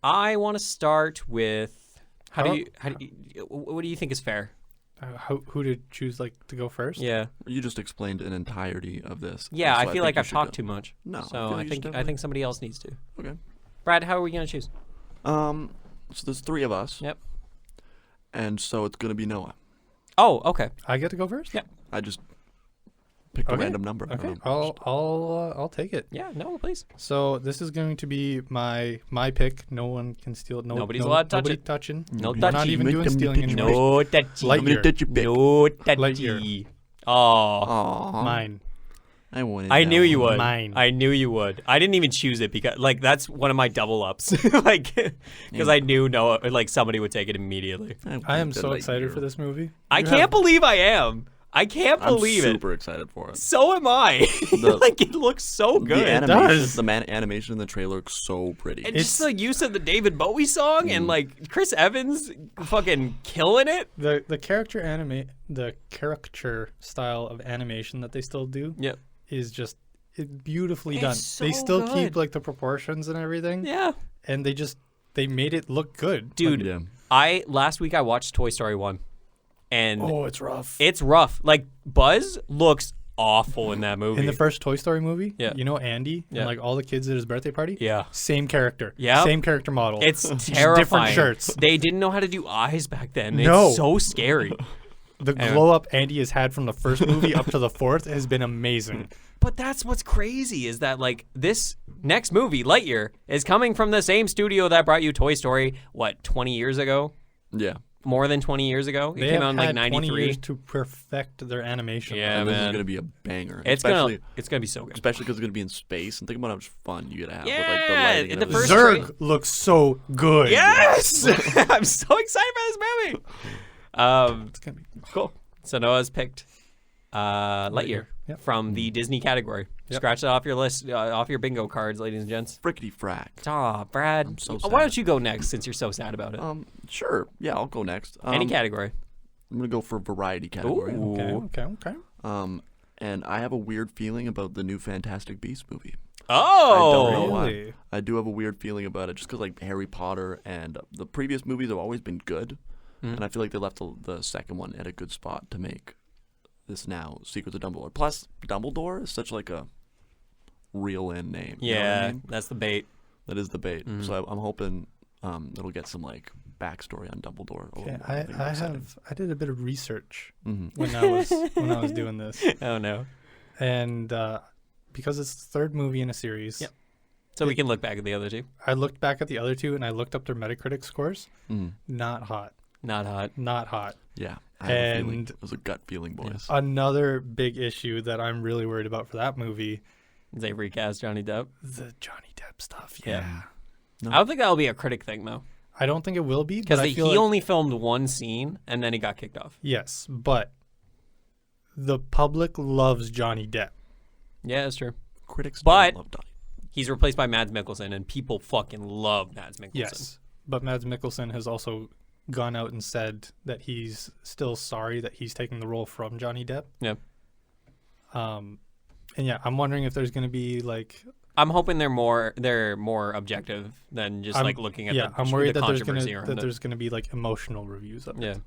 I want to start with... What do you think is fair? Who to choose, like, to go first? Yeah. You just explained an entirety of this. Yeah, so I feel like think you I've should talked go. too much. No, So I think somebody else needs to. Okay. Brad, how are we gonna choose? So there's 3 of us. Yep. And so it's gonna be Noah. Oh, okay. I get to go first? Yeah. I just picked a Okay. random number. I Okay, don't know. I'll take it. Yeah, no, please. So this is going to be my pick. No one can steal. Nobody's allowed to touch nobody it. touching. No We're touchy. not even Make doing them stealing touch. anymore. No touchy. Lightyear. No touchy. Lightyear. Oh, Aw. Mine. I wanted I that knew you one. would. Mine. I knew you would. I didn't even choose it because, like, that's one of my double ups. Like, because I knew somebody would take it immediately. I am wanted so excited Lightyear. for this movie. I You can't have- believe I am. I can't I'm believe it. super excited for it. So am I. Like, it looks so good. The animation, does. animation in the trailer looks so pretty. And just the use of the David Bowie song and like Chris Evans fucking killing it. The caricature style of animation that they still do Yep. is just beautifully done. It's They so still good. keep like the proportions and everything, Yeah. and they made it look good. Dude, Yeah. last week I watched Toy Story 1 and Oh, it's rough. it's rough. Like Buzz looks awful in that movie. In the first Toy Story movie, Yeah. you know Andy Yeah. and like all the kids at his birthday party? Yeah. Same character. Yeah. Same character model. It's Just terrifying. different shirts. They didn't know how to do eyes back then. No. It's so scary. The Anyway. glow up Andy has had from the first movie up to the 4th has been amazing. But that's what's crazy is that like this next movie, Lightyear, is coming from the same studio that brought you Toy Story, 20 years ago? Yeah. More than 20 years ago? It They came have out in like had 20 93. years to perfect their animation. Yeah, And this is man. gonna be a banger. It's especially gonna be so good. especially because it's gonna be in space. And think about how much fun you get to have with like the Yeah, lighting. and the everything. first Zurg looks so good. Yes! I'm so excited for this movie. It's gonna be Cool. So Noah's picked Lightyear Yep. from the Disney category. Yep. Scratch it off your list, off your bingo cards, ladies and gents. Frickety frack. Aw, Brad. I'm so Why sad. don't you go next since you're so sad about it? Sure. Yeah, I'll go next. Any category. I'm gonna go for variety category. Ooh. okay. And I have a weird feeling about the new Fantastic Beasts movie. Oh! I don't know why. Really? I do have a weird feeling about it, just because like Harry Potter and the previous movies have always been good, and I feel like they left the second one at a good spot to make this now Secrets of Dumbledore. Plus, Dumbledore is such like a real-in name. You know what I Yeah, mean? that's the bait. That is the bait. So I'm hoping it'll get some like backstory on Dumbledore. Okay, I think that's exciting. I did a bit of research Mhm. when I was doing this, Oh, no. and because it's the third movie in a series, Yep. So we can look back at the other two. I looked back at the other two and I looked up their Metacritic scores. Mhm. Not hot. Not hot. Not hot. Yeah, I have a feeling. And- It was a gut feeling, boys. Another big issue that I'm really worried about for that movie, They recast Johnny Depp. the Johnny Depp stuff. Yeah. No. I don't think that'll be a critic thing, though. I don't think it will be Because but I he feel like, only filmed one scene, and then he got kicked off. yes, but the public loves Johnny Depp. Yeah, that's true. Critics But- don't love Donnie. He's replaced by Mads Mikkelsen, and people fucking love Mads Mikkelsen. Yes, but Mads Mikkelsen has also gone out and said that he's still sorry that he's taking the role from Johnny Depp. Yeah. And yeah, I'm wondering if there's going to be like, I'm hoping they're more objective than just I'm- like looking at yeah, the, I'm worried the that controversy around it. there's going to be like emotional reviews of Yeah. it.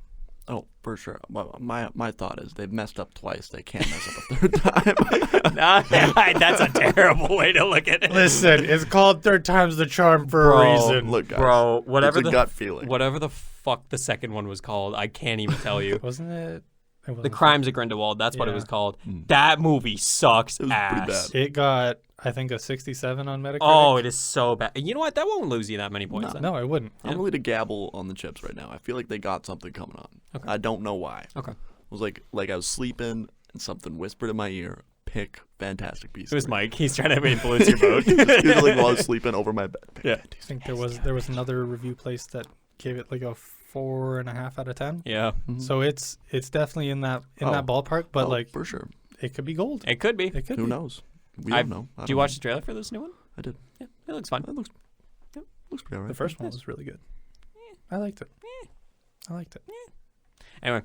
Oh, for sure. My thought is they've messed up twice. They can't mess up a third time. That's a terrible way to look at it. Listen, it's called Third Time's the Charm for Bro, a reason. Look, guys, Bro, whatever it's a the gut feeling. whatever the fuck the second one was called, I can't even tell you. Wasn't it? The Crimes of Grindelwald, that's what it Yeah. was called. That movie sucks It was pretty ass. bad. It got, I think, a 67 on Metacritic. Oh, it is so bad. You know what? That won't lose you that many points. then. No, it wouldn't. I'm really to gabble on the chips right now. I feel like they got something coming on. Okay. I don't know why. Okay. It was like I was sleeping and something whispered in my ear, pick Fantastic Beasts. It was Mike. He's trying to influence your vote. He was like while I was sleeping over my bed. Pick Yeah. I think there was another review place that gave it like a 4.5 out of 10. Yeah, So it's definitely in that Oh. ballpark, but Oh, like for sure. it could be gold. it could be. It could Who be. knows? We I've- don't know. I Do you don't watch know. the trailer for this new one? I did. Yeah, it looks fun. That looks pretty alright. The first one was really good. I liked it. I liked it. Anyway,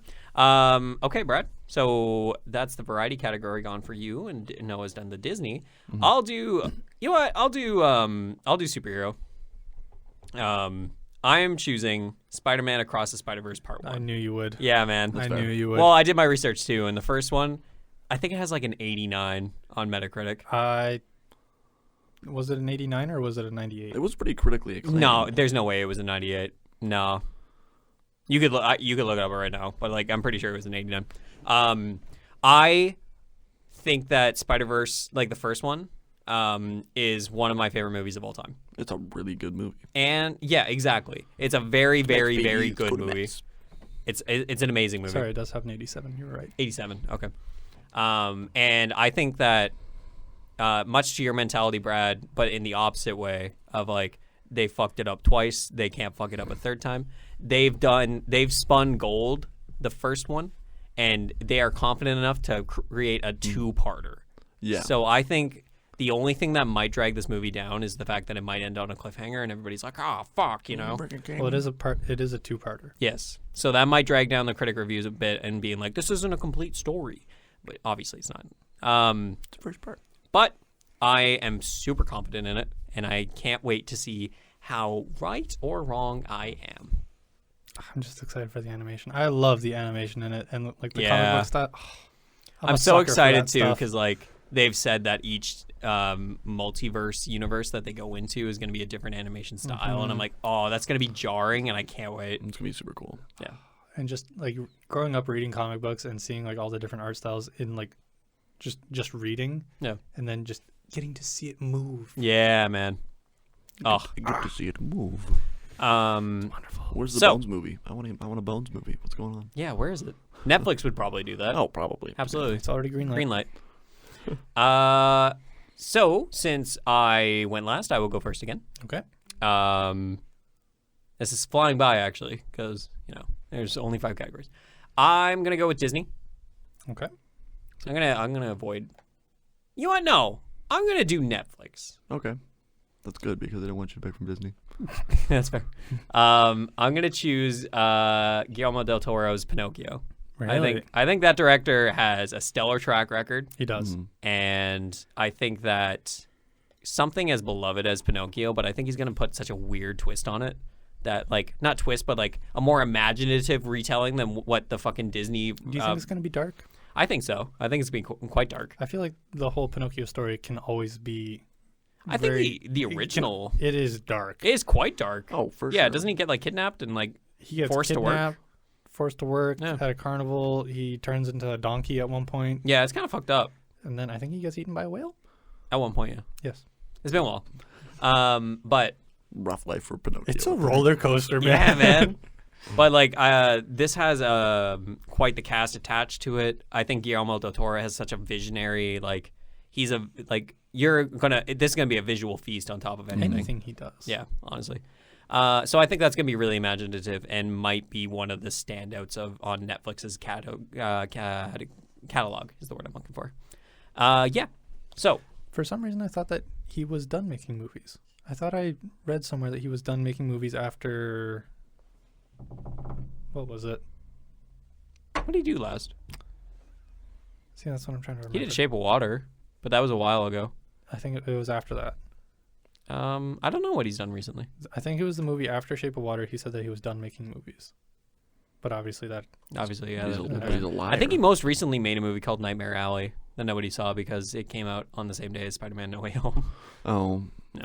okay, Brad. So that's the variety category gone for you, and Noah's done the Disney. I'll do. You know what? I'll do superhero. I am choosing Spider-Man Across the Spider-Verse Part 1. I knew you would. Yeah, man. I knew you would. Well, I did my research too, and the first one, I think it has like an 89 on Metacritic. Was it an 89 or was it a 98? It was pretty critically acclaimed. No, there's no way it was a 98. No. You could look it up right now, but like I'm pretty sure it was an 89. I think that Spider-Verse, like the first one, is one of my favorite movies of all time. It's a really good movie. And yeah, exactly. It's a very, very, very good movie. It's an amazing movie. Sorry, it does have an 87. You were right. 87. Okay. And I think that much to your mentality, Brad, but in the opposite way of like they fucked it up twice, they can't fuck it up a third time. They've spun gold the first one, and they are confident enough to create a two-parter. Yeah. So I think the only thing that might drag this movie down is the fact that it might end on a cliffhanger, and everybody's like, "Oh fuck," you know. Well, it is a two-parter. Yes. So that might drag down the critic reviews a bit and being like, "This isn't a complete story," but obviously it's not. It's the first part. But I am super confident in it, and I can't wait to see how right or wrong I am. I'm just excited for the animation. I love the animation in it, and like the Yeah. comic book stuff. I'm so excited too because like they've said that each multiverse universe that they go into is going to be a different animation style, and I'm like, oh, that's going to be jarring, and I can't wait. It's gonna be super cool. Yeah. And just like growing up reading comic books and seeing like all the different art styles in like just reading, Yeah. and then just getting to see it move. Yeah, man. Oh, I get to see it move. wonderful. Where's the So- Bones movie? I want a Bones movie. What's going on? Yeah, where is it? Netflix would probably do that. Oh, probably. Absolutely. It's already green light. Green light. So since I went last, I will go first again. Okay. This is flying by actually, because there's only 5 categories. I'm gonna go with Disney. Okay. I'm gonna avoid. You know what? No, I'm gonna do Netflix. Okay. That's good because I didn't want you to pick from Disney. That's fair. I'm gonna choose Guillermo del Toro's Pinocchio. Really? I think that director has a stellar track record. He does. And I think that something as beloved as Pinocchio, but I think he's going to put such a weird twist on it that, like, not twist, but like a more imaginative retelling than what the fucking Disney. Do you think it's going to be dark? I think so. I think it's going to be quite dark. I feel like the whole Pinocchio story can always be. I think the original It is dark. is quite dark. Oh, for Yeah, sure. doesn't he get like kidnapped and like He gets forced to kidnapped, work? forced to work Yeah. at a carnival. He turns into a donkey at one point, Yeah, it's kind of fucked up and then I think he gets eaten by a whale. at one point. Yeah, Yes. it's been a while. But Rough life for Pinocchio. It's a roller coaster, man. yeah, man. But like, this has quite the cast attached to it. I think Guillermo del Toro has such a visionary. Like, he's a like this is gonna be a visual feast on top of anything. Anything he does. Yeah, honestly. So I think that's gonna be really imaginative and might be one of the standouts on Netflix's catalog is the word I'm looking for. Yeah. So For some reason, I thought that he was done making movies. I thought I read somewhere that he was done making movies after. What was it? what did he do last? See, that's what I'm trying to remember. He did Shape of Water, but that was a while ago. I think it was after that. I don't know what he's done recently. I think it was the movie after Shape of Water. He said that he was done making movies. But obviously that. Obviously, yeah. He's a liar. I think he most recently made a movie called Nightmare Alley that nobody saw because it came out on the same day as Spider-Man No Way Home. Oh. No.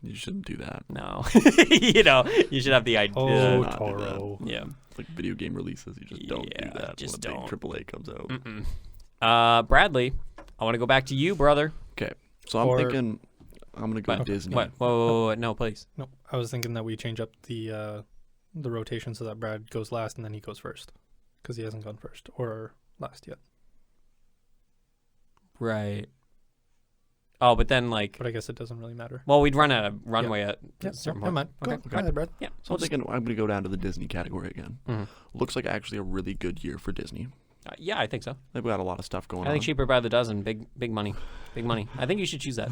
You shouldn't do that. No. You should have the idea. Oh, not do Toro. Yeah. It's like video game releases. You just don't do Yeah, that just when a don't. big AAA comes out. Bradley, I want to go back to you, brother. Okay. So I'm thinking I'm going to go What? Disney. What? Whoa, no, please. No, I was thinking that we change up the rotation so that Brad goes last and then he goes first. Because he hasn't gone first or last yet. Right. Oh, but then like, But I guess it doesn't really matter. well, we'd run out of runway at Yeah, a certain never point. mind. Okay. Go ahead, Brad. Yeah. So I'm thinking I'm going to go down to the Disney category again. Mhm. Looks like actually a really good year for Disney. Yeah, I think so. They've got a lot of stuff going I on. think Cheaper by the Dozen, big money, big money. I think you should choose that.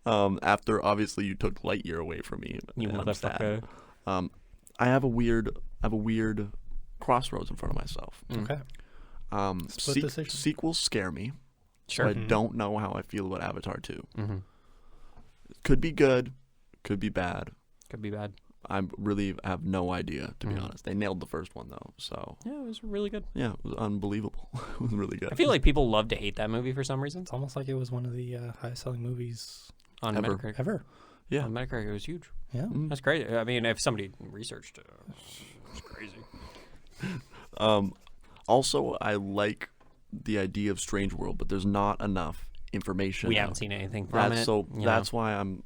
After obviously you took Lightyear away from me. You and I'm sad. motherfucker. I have a weird crossroads in front of myself. Okay. Split decision. Sequels scare me. Sure. So I don't know how I feel about Avatar 2. Mm-hmm. Could be good, could be bad. Could be bad. I really have no idea, to be honest. They nailed the first one though, so Yeah, it was really good. yeah, it was unbelievable. It was really good. I feel like people love to hate that movie for some reason. It's almost like it was one of the highest selling movies On Ever. Metacritic. ever. Yeah. On Metacritic, it was huge. Yeah. Mm. That's great. I mean, if somebody researched it, it's crazy. Also, I like the idea of Strange World, but there's not enough information. We haven't seen anything from it. So you that's know. why I'm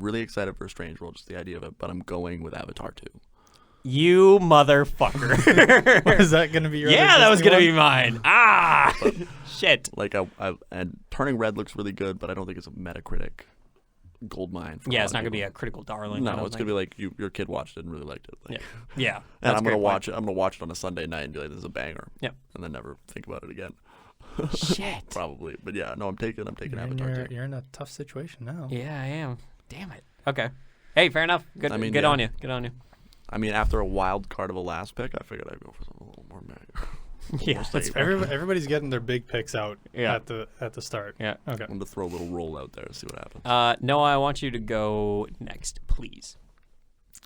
really excited for Strange World, just the idea of it. But I'm going with Avatar 2. You motherfucker. Is that going to be your Yeah, other that was Disney going to one? be mine. Ah! Shit. Like and Turning Red looks really good, but I don't think it's a Metacritic gold mine. For Yeah, a it's lot not of going to be people. a critical darling. I No, don't it's think. gonna be like your kid watched it and really liked it. Like, Yeah. and That's I'm a gonna great watch it. I'm gonna watch it on a Sunday night and be like, "This is a banger." Yep. And then never think about it again. point. Shit. Probably, but yeah, no, I'm taking Avatar 2. You're in a tough situation now. Yeah, I am. Damn it. Okay. Hey, fair enough. Good. I mean, good yeah. on you. Good on you. I mean, after a wild card of a last pick, I figured I'd go for something a little more banger. Yeah. More stable. Everybody's getting their big picks out Yeah. at the start. Yeah. Okay. I'm gonna throw a little roll out there, see what happens. Noah, I want you to go next, please.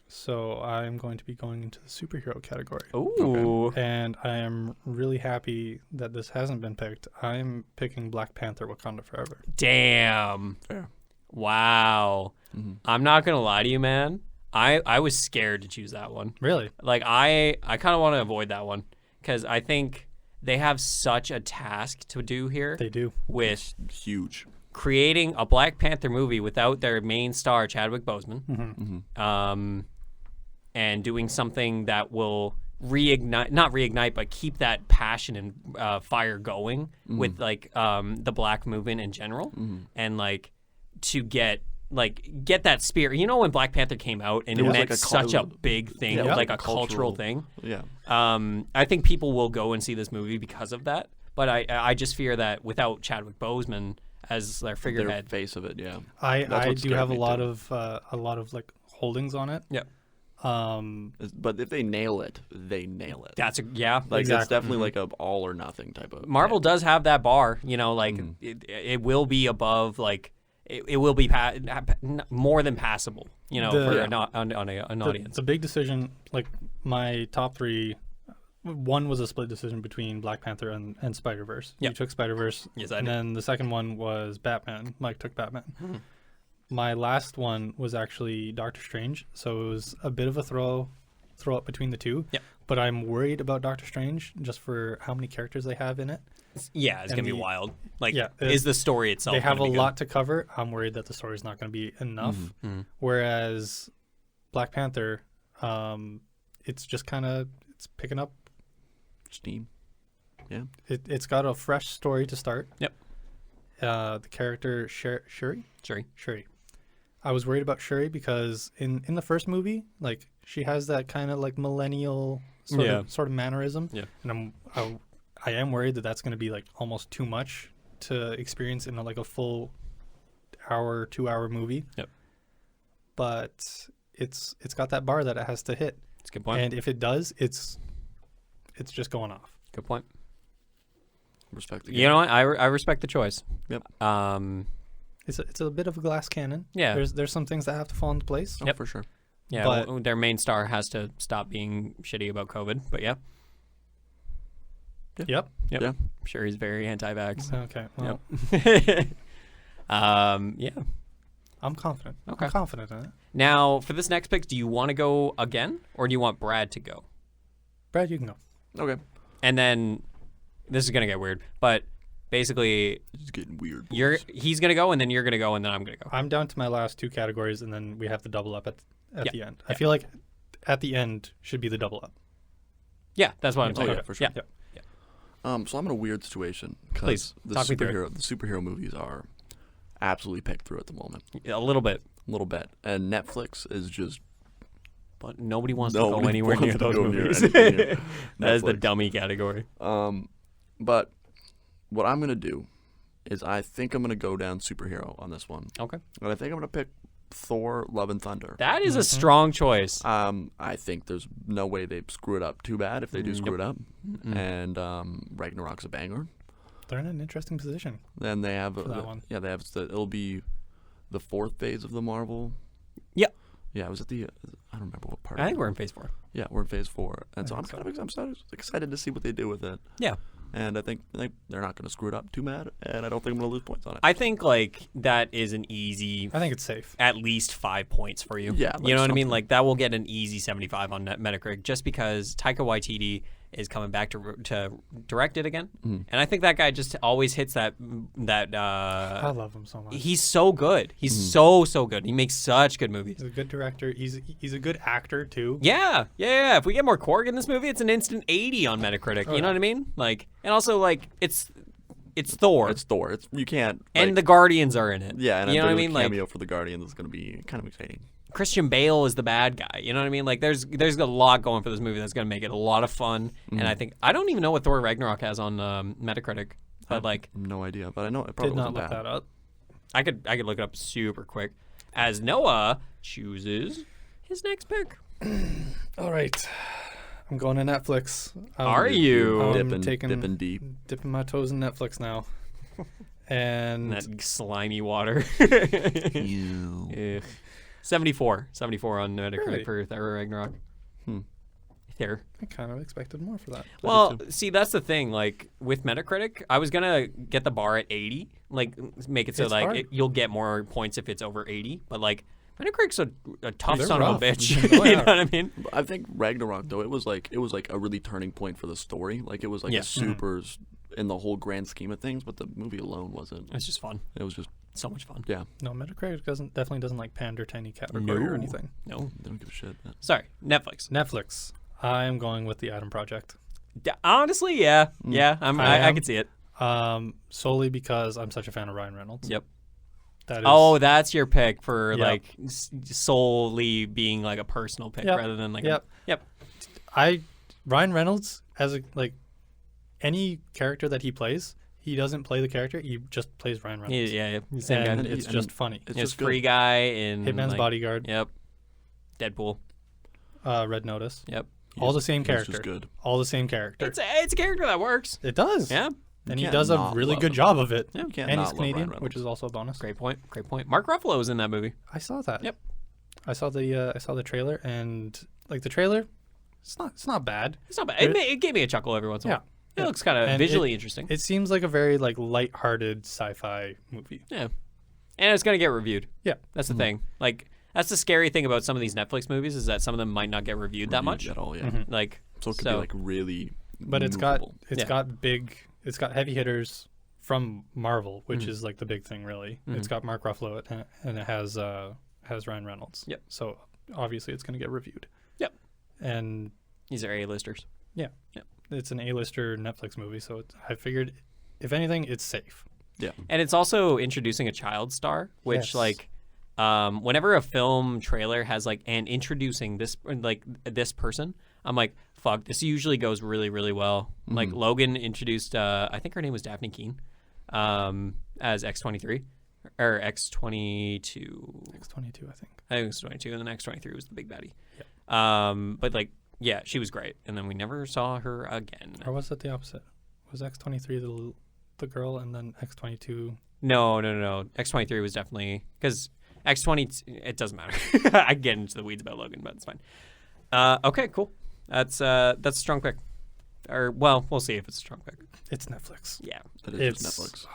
So I'm going to be going into the superhero category. Ooh. And I am really happy that this hasn't been picked. I'm picking Black Panther Wakanda Forever. Damn. Fair. Wow. Mm-hmm. I'm not gonna lie to you, man. I was scared to choose that one. Really? Like I kind of want to avoid that one because I think they have such a task to do here They do. with Huge. creating a Black Panther movie without their main star Chadwick Boseman, Mm-hmm. and doing something that will not reignite, but keep that passion and fire going with like the Black movement in general, and like to get that spirit. You know, when Black Panther came out and it was meant like such a big thing, yeah, like a a cultural cultural- thing. Yeah. I think people will go and see this movie because of that. But I just fear that without Chadwick Boseman as their Their figurehead, face of it, yeah. I what do scared have a me lot too. of like holdings on it. yeah, But if they nail it, they nail it. like Like it's Exactly. definitely like a all or nothing type of. Marvel does have that bar. You know, like it will be above like. It will be more than passable, you know, for an audience. The big decision, like my top three, one was a split decision between Black Panther and Spider-Verse. Yep. You took Spider-Verse. Yes, I and did. then the second one was Batman. Mike took Batman. My last one was actually Doctor Strange. So it was a bit of a throw up between the two. Yep. But I'm worried about Doctor Strange just for how many characters they have in it. Yeah, it's And gonna be the- wild. Like, yeah, is the story itself? They have a gonna be good? lot to cover. I'm worried that the story's not going to be enough. Whereas Black Panther, it's just kind of it's picking up. Steam. Yeah. It's got a fresh story to start. Yep. The character Shuri. Sure. I was worried about Shuri because in the first movie, like she has that kind of like millennial sort of mannerism. Yeah. And I am worried that that's going to be like almost too much to experience in like a full 2-hour movie. Yep. But it's got that bar that it has to hit. That's a good point. And if it does, it's just going off. Good point. Respect the You know what? I respect the choice. Yep. It's a bit of a glass cannon. Yeah. There's some things that have to fall into place. Oh, Yep. for sure. Yeah. But- Well, their main star has to stop being shitty about COVID. But yeah. Yep. Yeah. Sure, he's very anti-vax. Okay. Well, Yeah. I'm confident. Okay. I'm confident in it. Now, for this next pick, do you want to go again, or do you want Brad to go? Brad, you can go. Okay. And then this is gonna get weird, but basically, It's getting weird. boys. he's gonna go, and then you're gonna go, and then I'm gonna go. I'm down to my last two categories, and then we have the double up at Yeah. the end. I feel like at the end should be the double up. Yeah, that's what I'm Oh, saying. yeah, for sure. Yeah. So I'm in a weird situation Please, because talk me through the superhero movies are absolutely picked through at the moment, A little bit, a little bit, and Netflix is just but nobody wants to go Nobody anywhere near wants to those go near movies. anything near That is the Netflix. dummy category. But what I'm gonna do is I think I'm gonna go down superhero on this one, Okay, and I think I'm gonna pick Thor: Love and Thunder. that is a strong choice. I think there's no way they screw it up too bad if they do screw it up, and Ragnarok's a banger. They're in an interesting position. Then they have that one. it'll be the fourth phase of the Marvel. Yeah. Yeah, it was at the. I don't remember what part. I think we're in phase 4. Yeah, we're in phase 4, and so I'm kind of excited to see what they do with it. Yeah. And I think they're not going to screw it up too bad, and I don't think I'm going to lose points on it. I think like that is an easy. I think it's safe. At least 5 points for you. Yeah, you know what I mean. something. Like that will get an easy 75 on Metacritic just because Taika Waititi is coming back to direct it again, and I think that guy just always hits that. I love him so much. He's so good. He's so good. He makes such good movies. He's a good director. He's a good actor too. Yeah. If we get more Korg in this movie, it's an instant 80 on Metacritic. You know what I mean? Like, and also like it's Thor. It's Thor. You can't. And the Guardians are in it. Yeah, and you know what I mean? Cameo Like for the Guardians is going to be kind of exciting. Christian Bale is the bad guy. You know what I mean? Like there's a lot going for this movie that's going to make it a lot of fun. And I don't even know what Thor Ragnarok has on Metacritic, but like No idea, but I know it probably Did not wasn't look bad. that up. I could look it up super quick. As Noah chooses his next pick. All right, I'm going to Netflix. Are you? I'm Dipping deep. dipping my toes in Netflix now, and That slimy water. You. Ugh. 74 on Metacritic Really? for Thor Ragnarok. There. I kind of expected more for that. Well, see, that's the thing. Like with Metacritic, I was gonna get the bar at 80, like make it so It's like hard. you'll get more points if it's over 80. But like Metacritic's a tough They're son rough. of a bitch. Oh, You yeah. know what I mean? I think Ragnarok though it was like a really turning point for the story. Like it was like Yeah. a super in the whole grand scheme of things, but the movie alone wasn't. It's just fun. It was just So much fun. yeah. No, Metacritic definitely doesn't like pander to any category No. or anything. No. They don't give a shit. Man. Sorry. Netflix. Netflix. I am going with the Adam Project. Honestly, yeah. Yeah. I could see it. Solely because I'm such a fan of Ryan Reynolds. Yep. That is, Oh, that's your pick for Yep. like solely being like a personal pick Yep. rather than like Yep. Yep. Ryan Reynolds as a any character that he plays, he doesn't play the character. He just plays Ryan Reynolds. Yeah. Same guy. And it's just funny. It's It's just good. Free Guy in Hitman's like, Bodyguard, Yep. Deadpool. Red Notice. Yep. All the same He's character. just good. All the same character. It's a character that works. It does. Yeah. And he can't does a not really love good him. job of it. Yeah. You can't And not he's love Canadian, Ryan which is Reynolds. also a bonus. Great point. Mark Ruffalo was in that movie. I saw that. Yep. I saw the trailer and like the trailer, it's not bad. It's not bad. It gave me a chuckle every once in a Yeah. while. It looks kind of And visually interesting. It seems like a very like lighthearted sci-fi movie. Yeah. And it's going to get reviewed. Yeah. That's the thing. Like, that's the scary thing about some of these Netflix movies is that some of them might not get reviewed that much. At all, yeah. Mm-hmm. Like, So it could be like really. But it's movable. got heavy hitters from Marvel, which Mm-hmm. is like the big thing really. It's got Mark Ruffalo and it has Ryan Reynolds. Yep. So obviously it's going to get reviewed. Yep. And these are A-listers. it's an A-lister Netflix movie, so I figured if anything it's safe. Yeah. And it's also introducing a child star, which Yes. like whenever a film trailer has like and introducing this person, I'm like, fuck, this usually goes really, really well. Like Logan introduced I think her name was Daphne Keane as X-23 or X-22. X-22, I think. I think it was 22 and then X-23 was the big baddie. Yep. But like yeah, she was great and then we never saw her again. Or was it the opposite? Was X-23 the girl and then X-22? No. X-23 was definitely because X-20. It doesn't matter. I get into the weeds about Logan, but it's fine. Okay, cool. That's a strong pick. Or well, we'll see if it's a strong pick. It's Netflix. Yeah, It is It's just Netflix.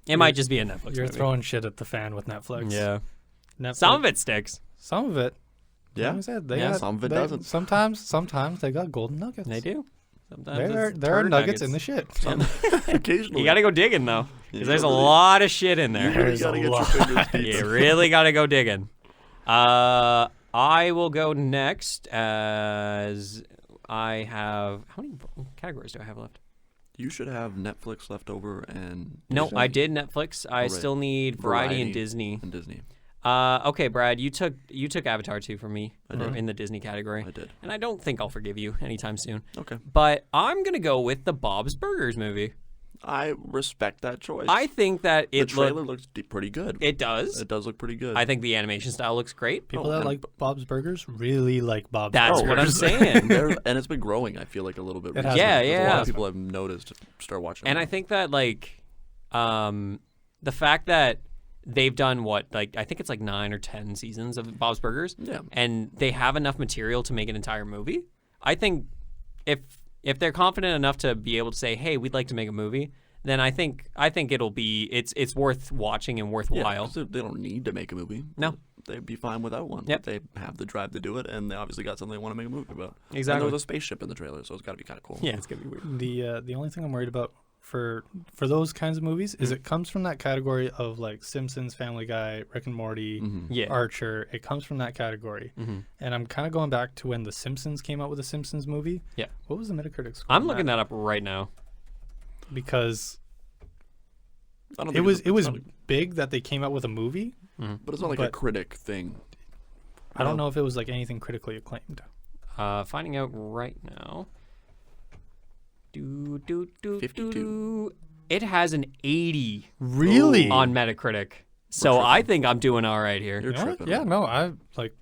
it might just be a Netflix. You're movie. throwing shit at the fan with Netflix. Yeah, Netflix, some of it sticks. Some of it. Yeah. Like I said, they Yeah, got, some of it they- doesn't. Sometimes they got golden nuggets. They do. Sometimes There it's are turd nuggets in the shit. Occasionally. You got to go digging though, You because there's a really- lot of shit in You there. really There's gotta a get your lot. fingers deep. You really got to go digging. I will go next as I have. How many categories do I have left? You should have Netflix left over and No, I did Netflix. I Alright. still need Variety and Variety. Disney. and Disney. Okay, Brad, you took Avatar 2 from me I did. in the Disney category. I did. And I don't think I'll forgive you anytime soon. Okay. But I'm going to go with the Bob's Burgers movie. I respect that choice. I think that the it trailer looks pretty good. it does. It does look pretty good. I think the animation style looks great. People Oh, that and- like Bob's Burgers really like Bob's That's Burgers. what I'm saying. And it's been growing. I feel like a little bit. It has recently, Yeah, because A yeah. lot of people have noticed start watching. And them. I think that like the fact that they've done what, like, I think it's like 9 or 10 seasons of Bob's Burgers. Yeah. And they have enough material to make an entire movie. I think if they're confident enough to be able to say, hey, we'd like to make a movie, then I think it'll be it's worth watching and worthwhile. 'Cause they don't need to make a movie. No. They'd be fine without one. Yep. They have the drive to do it, and they obviously got something they want to make a movie about. Exactly. And there was a spaceship in the trailer, so it's got to be kind of cool. Yeah, it's gonna be weird. The only thing I'm worried about for those kinds of movies is it comes from that category of like Simpsons, Family Guy, Rick and Morty, Yeah. Archer. It comes from that category. And I'm kind of going back to when The Simpsons came out with a Simpsons movie. Yeah. What was the Metacritic score? I'm on looking that up right now. because I don't it think was it's not big that they came out with a movie. but it's not like a but- critic thing. I don't know if it was like anything critically acclaimed. Finding out right now. 52. It has an 80 Really? on Metacritic. So tripping. I think I'm doing all right here. You're You know what? tripping. Yeah, no, I like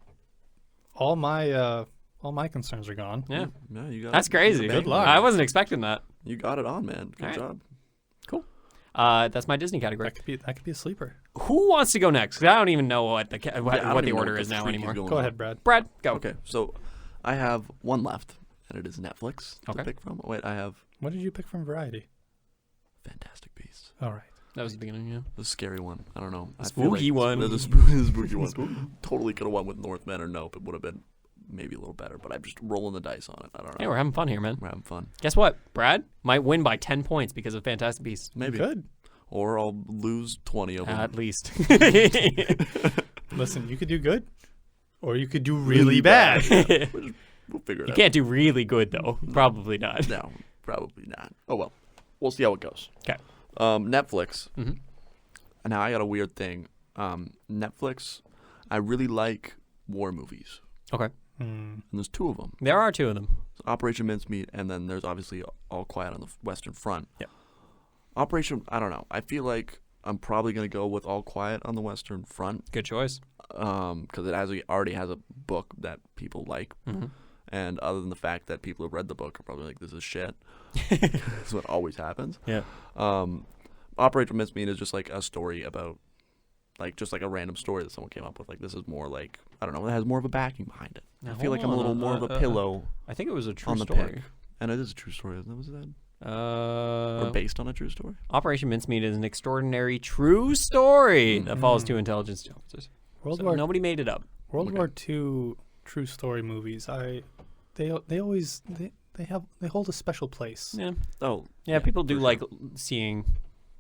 all my concerns are gone. Yeah. Yeah, you got That's it. crazy. Good luck. I wasn't expecting that. You got it on, man. Good All right. job. Cool. That's my Disney category. That could be a sleeper. Who wants to go next? 'Cause I don't even know what the Yeah, I what don't the even know order what is the now freak anymore. going Go on. ahead, Brad. Brad, go. Okay, so I have one left, and it is Netflix Okay. to pick from. Wait, I have What did you pick from Variety? Fantastic Beasts. All right. That was the beginning, yeah. The scary one. I don't know. I feel spooky one. The spooky one. Totally could have went with Northman or Nope. It would have been maybe a little better, but I'm just rolling the dice on it. I don't know. Hey, we're having fun here, man. We're having fun. Guess what? Brad might win by 10 points because of Fantastic Beasts. Maybe. Good. Or I'll lose 20 of them. At least. Listen, you could do good, or you could do really bad. We'll figure it You out. can't do really good, though. Probably not. No, probably not. Oh, well. We'll see how it goes. Okay. Netflix. Mhm. Now, I got a weird thing. Netflix, I really like war movies. Okay. And there's two of them. There are two of them. Operation Mincemeat, and then there's obviously All Quiet on the Western Front. Yeah. Operation, I don't know. I feel like I'm probably going to go with All Quiet on the Western Front Good choice. because already has a book that people like. Mm-hmm. And other than the fact that people who read the book are probably like, this is shit. That's what always happens. Yeah. Operation Mincemeat is just like a story about, like, just like a random story that someone came up with. Like, this is more like, I don't know, it has more of a backing behind it. Now, I feel like I'm a hold little on, more of a pillow I think it was a true on the story. pick. And it is a true story, isn't it? Was that? Or based on a true story? Operation Mincemeat is an extraordinary true story that follows two intelligence officers. World So War nobody made it up. World Okay. War II true story movies. They always they hold a special place. Yeah. Oh. Yeah, people do for like sure. seeing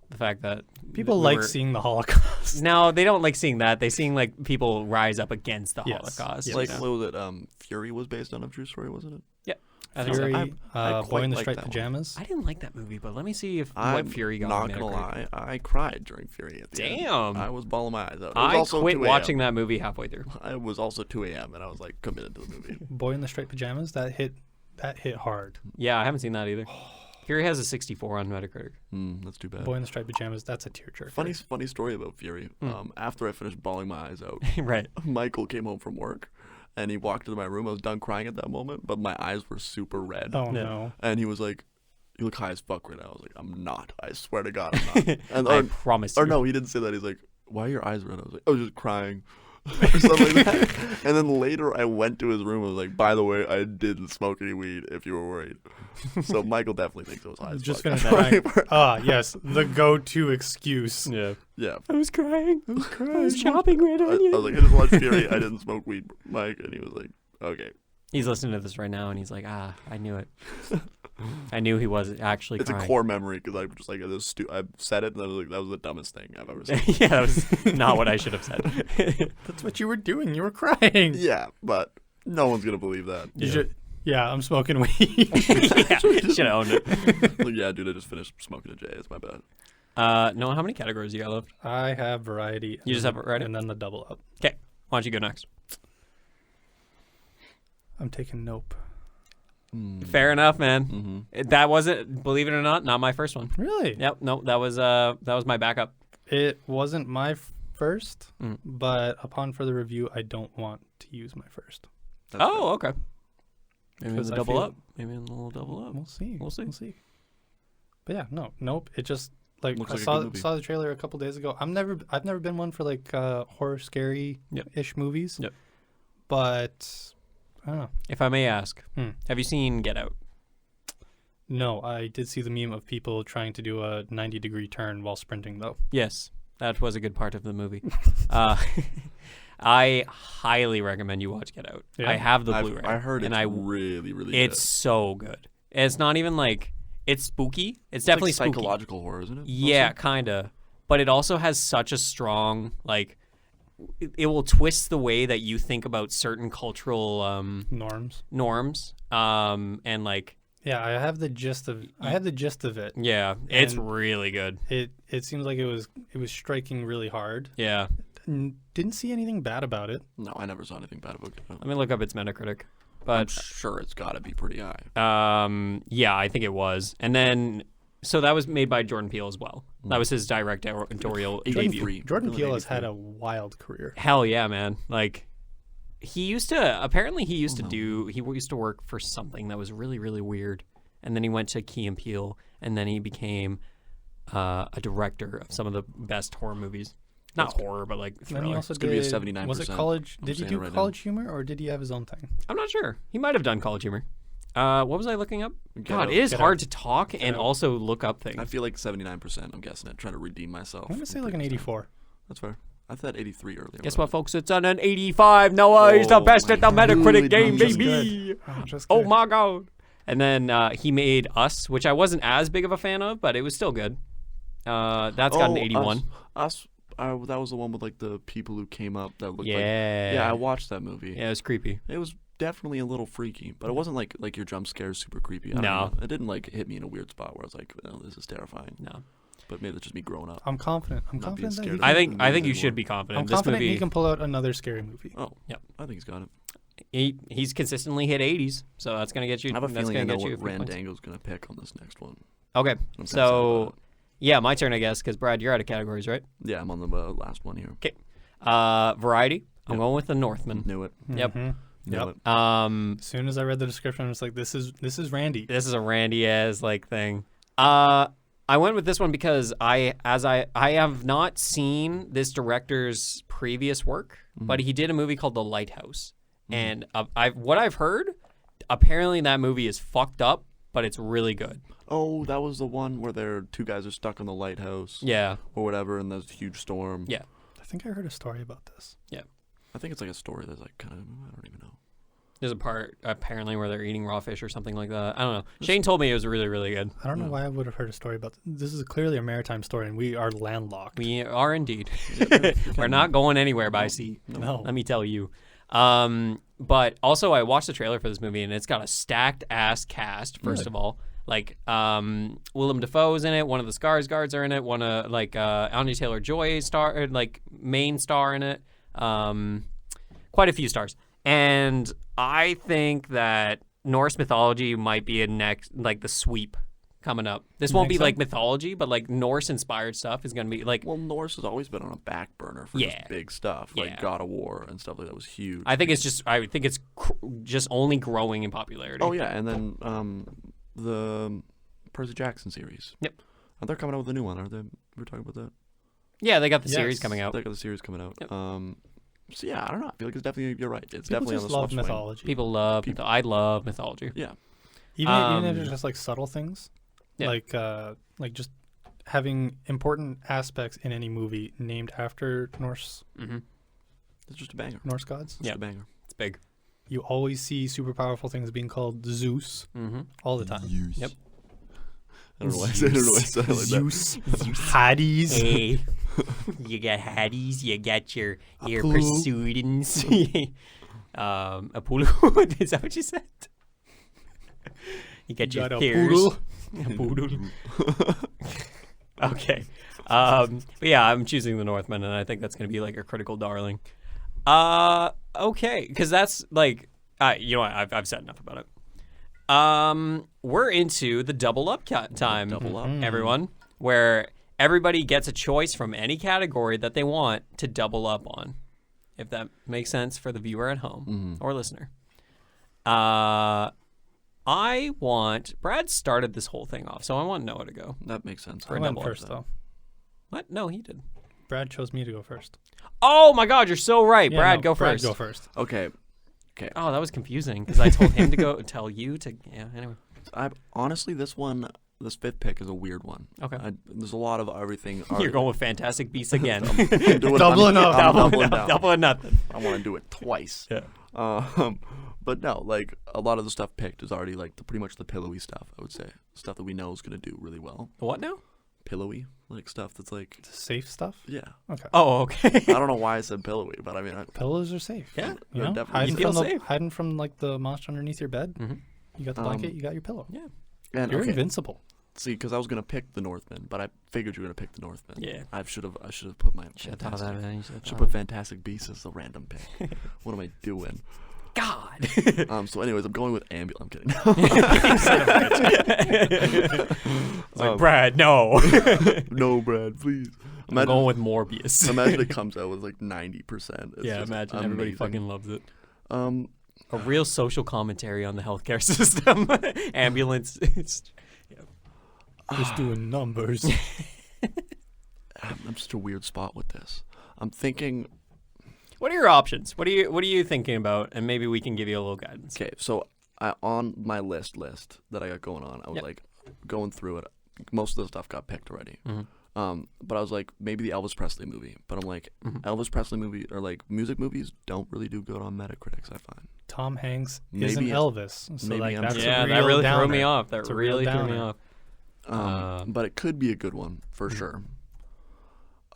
the fact that People we like were- seeing the Holocaust. No, they don't like seeing that. They seeing like people rise up against the Yes. Holocaust. Yes. you Like, know? what was it? Fury was based on a true story, wasn't it? I think so. Fury, I Boy quite in the like Striped that one. Pajamas. I didn't like that movie, but let me see if I'm what Fury got. not on gonna Metacritic. lie. I cried during Fury at the end. Damn. I was bawling my eyes out. It was I also quit 2 a.m. watching that movie halfway through. It was also 2 a.m. and I was like committed to the movie. Boy in the Striped Pajamas. That hit hard. Yeah, I haven't seen that either. Fury has a 64 on Metacritic. That's too bad. Boy in the Striped Pajamas. That's a tearjerker. Funny story about Fury. After I finished bawling my eyes out, Right. Michael came home from work, and he walked into my room. I was done crying at that moment, but my eyes were super red. Oh Yeah. no. And he was like, "You look high as fuck right now." I was like, "I'm not. I swear to God, I'm not." And I promise you. or no, he didn't say that. He's like, "Why are your eyes red?" I was like, "I was just crying." or something like that. And then later I went to his room and was like, "By the way, I didn't smoke any weed if you were worried." So Michael definitely thinks it was high as Just fuck. finished crying. Yes, the go-to excuse. Yeah. Yeah. I was crying. I was chopping red I onion. was like, "I just watched Fury. I didn't smoke weed, Mike." And he was like, "Okay." He's listening to this right now, and he's like, I knew it. I knew he was actually It's crying. a core memory because I was just like, I said it and I was like, that was the dumbest thing I've ever said. Yeah, that was not what I should have said. That's what you were doing. You were crying. Yeah, but no one's gonna believe that. Yeah, I'm smoking weed. Yeah, should have owned it. Like, yeah, dude, I just finished smoking a J. It's my bad. Noah, how many categories you got left? I have variety. You just have variety? And then the double up. Okay, why don't you go next? I'm taking Nope. Fair enough, man. Mm-hmm. That wasn't, believe it or not my first one. Really? Yep, no, that was my backup. It wasn't my first, Mm. but upon further review, I don't want to use my first. That's Oh, okay. Maybe Because a I double feel- up. Maybe a little double up. We'll see. We'll see. But yeah, Nope. It just Like Looks I like a saw good movie. saw the trailer a couple days ago. I've never been one for like horror scary-ish movies. Yep. But I don't know. If I may ask, Hmm. have you seen Get Out? No, I did see the meme of people trying to do a 90-degree turn while sprinting, though. Yes, that was a good part of the movie. uh, I highly recommend you watch Get Out. Yeah? I have the Blu-ray. I heard and it's really, really it's good. so good. It's not even like it's spooky. It's It's definitely like spooky. psychological horror, isn't it? Yeah, Also? kinda. But it also has such a strong like. It will twist the way that you think about certain cultural Norms. and like Yeah, I have the gist of it. yeah, it's And really good. It seems like it was striking really hard. Yeah, Didn't see anything bad about it. No, I never saw anything bad about it. let me look up its Metacritic. I'm But sure it's got to be pretty high. yeah, I think it was. And then so that was made by Jordan Peele as well. That was his directorial debut. 83. Jordan Peele has 83. had a wild career. Hell yeah, man! Like he used to work for something that was really really weird, and then he went to Key and Peele, and then he became a director of some of the best horror movies. Not horror, but like Then he thriller. also It's gonna be a did. 79%. Was it college? I'm Did he saying do it right now. college humor, or did he have his own thing? I'm not sure. He might have done College Humor. What was I looking up? God, Out. it is Get hard Out. to talk and Out. also look up things. I feel like 79%. I'm guessing it. Trying to redeem myself. I'm gonna say like an 84. That's fair. I thought 83 earlier. Guess but- what, folks? It's on an 85. Noah, he's the Oh best my at the Metacritic God. game, Just baby. Just Oh good. my god! And then he made Us, which I wasn't as big of a fan of, but it was still good. That's got an 81. Us. That was the one with like the people who came up that looked like. Yeah. Yeah, I watched that movie. Yeah, it was creepy. It was definitely a little freaky, but it wasn't like your jump scares super creepy. I don't No. know. It didn't like hit me in a weird spot where I was like, oh, this is terrifying. No, But maybe it's just me growing up. I'm confident. I'm Not being confident that scared he of can, I think you anymore. should be confident. I'm This confident movie, he can pull out another scary movie. Oh, Yep. I think he's got it. he's consistently hit 80s, so that's gonna get you. I have a that's feeling I gonna know get you what a few points. Randango's gonna pick on this next one. Okay, I'm kinda excited so about it. yeah, my turn, I guess, because Brad, you're out of categories, right? Yeah, I'm on the last one here. Variety. I'm Yep. going with The Northman. Knew it. Yep. Mhm. Knew Yep. it. As soon as I read the description, I was like, "This is Randy." This is a Randy as like thing. I went with this one because I have not seen this director's previous work, but he did a movie called The Lighthouse, and I've heard, apparently that movie is fucked up, but it's really good. Oh, that was the one where two guys are stuck on the lighthouse. Yeah, Or whatever, and there's a huge storm. yeah, I think I heard a story about this. yeah. I think it's like a story that's like kind of, I don't even know. There's a part apparently where they're eating raw fish or something like that. I don't know. Shane told me it was really really good. I don't know why I would have heard a story about this. This is clearly a maritime story, and we are landlocked. We are indeed. We're not going anywhere by sea. No. Let me tell you. But also, I watched the trailer for this movie, and it's got a stacked ass cast. First of all, like Willem Dafoe's in it. One of the Skarsgårds are in it. One of Anya Taylor-Joy main star in it. Quite a few stars, and I think that Norse mythology might be a next the sweep coming up. This won't be Think so? like mythology, but like Norse inspired stuff is gonna be like. Well, Norse has always been on a back burner for Yeah. just big stuff, like Yeah. God of War and stuff like that was huge. I think it's just only growing in popularity. Oh yeah, and then the Percy Jackson series. Yep. And they're coming out with a new one, aren't they? We were talking about that. Yeah, they got the series Yes. coming out. They got the series coming out. Yep. So yeah, I don't know. I feel like it's definitely, you're right. It's People definitely just on the love swing. mythology. People love. I love mythology. Yeah. Even if it's just like subtle things, Yeah. like just having important aspects in any movie named after Norse Mm-hmm. It's just a banger. Norse gods. Just Yeah. a banger. It's big. You always see super powerful things being called Zeus Mm-hmm. all the time. Yep. I don't know why I said it like Zeus, Hades. Hey, you got Hades. You got your Apollo. pursuitants. Apollo. Is that what you said? You got your Got a peers. poodle. A poodle. Okay. But yeah, I'm choosing the Northman, and I think that's going to be like a critical darling. Okay, because that's like, you know what? I've said enough about it. We're into the double up time, Double up. everyone, where everybody gets a choice from any category that they want to double up on, if that makes sense for the viewer at home or listener. Brad started this whole thing off, so I want Noah to go. That makes sense. I went first, though. What? No, he did. Brad chose me to go first. Oh my God, you're so right. Yeah, Brad, no, go Brad, first. go first. Okay. Oh, that was confusing because I told him to go. Tell you to. Yeah. Anyway. Honestly, this fifth pick is a weird one. Okay. There's a lot of everything. You're going with Fantastic Beasts again. Doubling up. Double or nothing. I want to do it twice. Yeah. But no, like a lot of the stuff picked is already like pretty much the pillowy stuff. I would say stuff that we know is gonna do really well. What now? Pillowy, like stuff that's like Safe stuff? yeah. Okay. Oh, okay. I don't know why I said pillowy, but I mean, Pillows are safe. Yeah. You know, definitely. You feel safe. hiding from like the monster underneath your bed. Mm-hmm. You got the blanket. You got your pillow. Yeah. and You're okay, invincible. see, because I was gonna pick the Northman, but I figured you were gonna pick the Northman. Yeah. I should have put my Should have thought of that. fantastic. Man. You should have Should thought put of Fantastic Beasts as the random pick. What am I doing? God. So, anyways, I'm going with ambulance. I'm kidding. It's like, Brad, no. No, Brad, please. I'm going with Morbius. Imagine it comes out with like 90%. Yeah, imagine everybody fucking loves it. Um, A real social commentary on the healthcare system. Ambulance. Just doing numbers. I'm just a weird spot with this. I'm thinking. What are your options? What are you thinking about? And maybe we can give you a little guidance. Okay, so on my list that I got going on, I was like going through it. Most of the stuff got picked already. Mm-hmm. But I was like, maybe the Elvis Presley movie. But I'm like, Elvis Presley movie or like music movies don't really do good on Metacritics, I find. Tom Hanks Maybe isn't it- Elvis. So maybe like I'm that's just- a Yeah, real that really downer. threw me off. That It's a real really threw me downer. off. But it could be a good one for sure.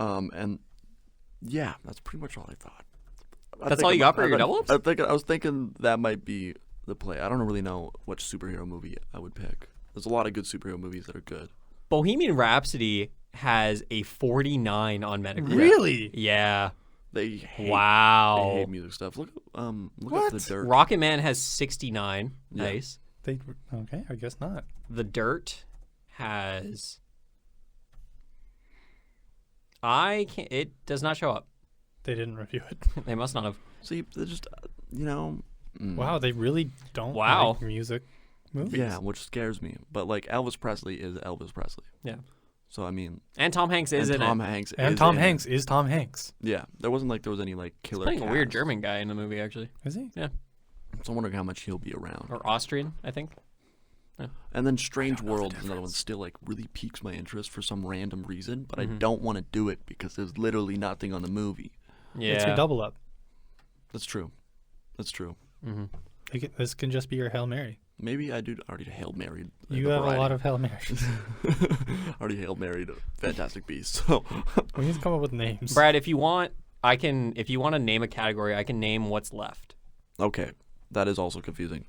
And yeah, that's pretty much all I thought. That's all you got for your double ups? I was thinking that might be the play. I don't really know which superhero movie I would pick. There's a lot of good superhero movies that are good. Bohemian Rhapsody has a 49 on Metacritic. Really? Yeah. They hate, Wow. they hate music stuff. Look at What? The Dirt. Rocket Man has 69. Yeah. Nice. Okay, I guess not. The Dirt has. It does not show up. They didn't review it. They must not have. See, they're just Wow, they really don't Wow. like music movies. Yeah, which scares me. But like Elvis Presley is Elvis Presley. Yeah. So I mean, And Tom Hanks is in Tom it. Hanks And is Tom in Hanks it. is Tom Hanks. Yeah, there wasn't like there was any like killer. Playing a weird cast. German guy in the movie, actually. Is he? Yeah. So I'm wondering how much he'll be around. Or Austrian, I think. And then Strange World is another one that still like really piques my interest for some random reason, but Mm-hmm. I don't want to do it because there's literally nothing on the movie. Yeah. It's your double up. That's true. That's true. Mm-hmm. This can just be your Hail Mary. Maybe I do already Hail Married. You have a lot of Hail Marys. already Hail Married Fantastic Beasts. So We need to come up with names. Brad, if you want, if you want to name a category, I can name what's left. okay, that is also confusing.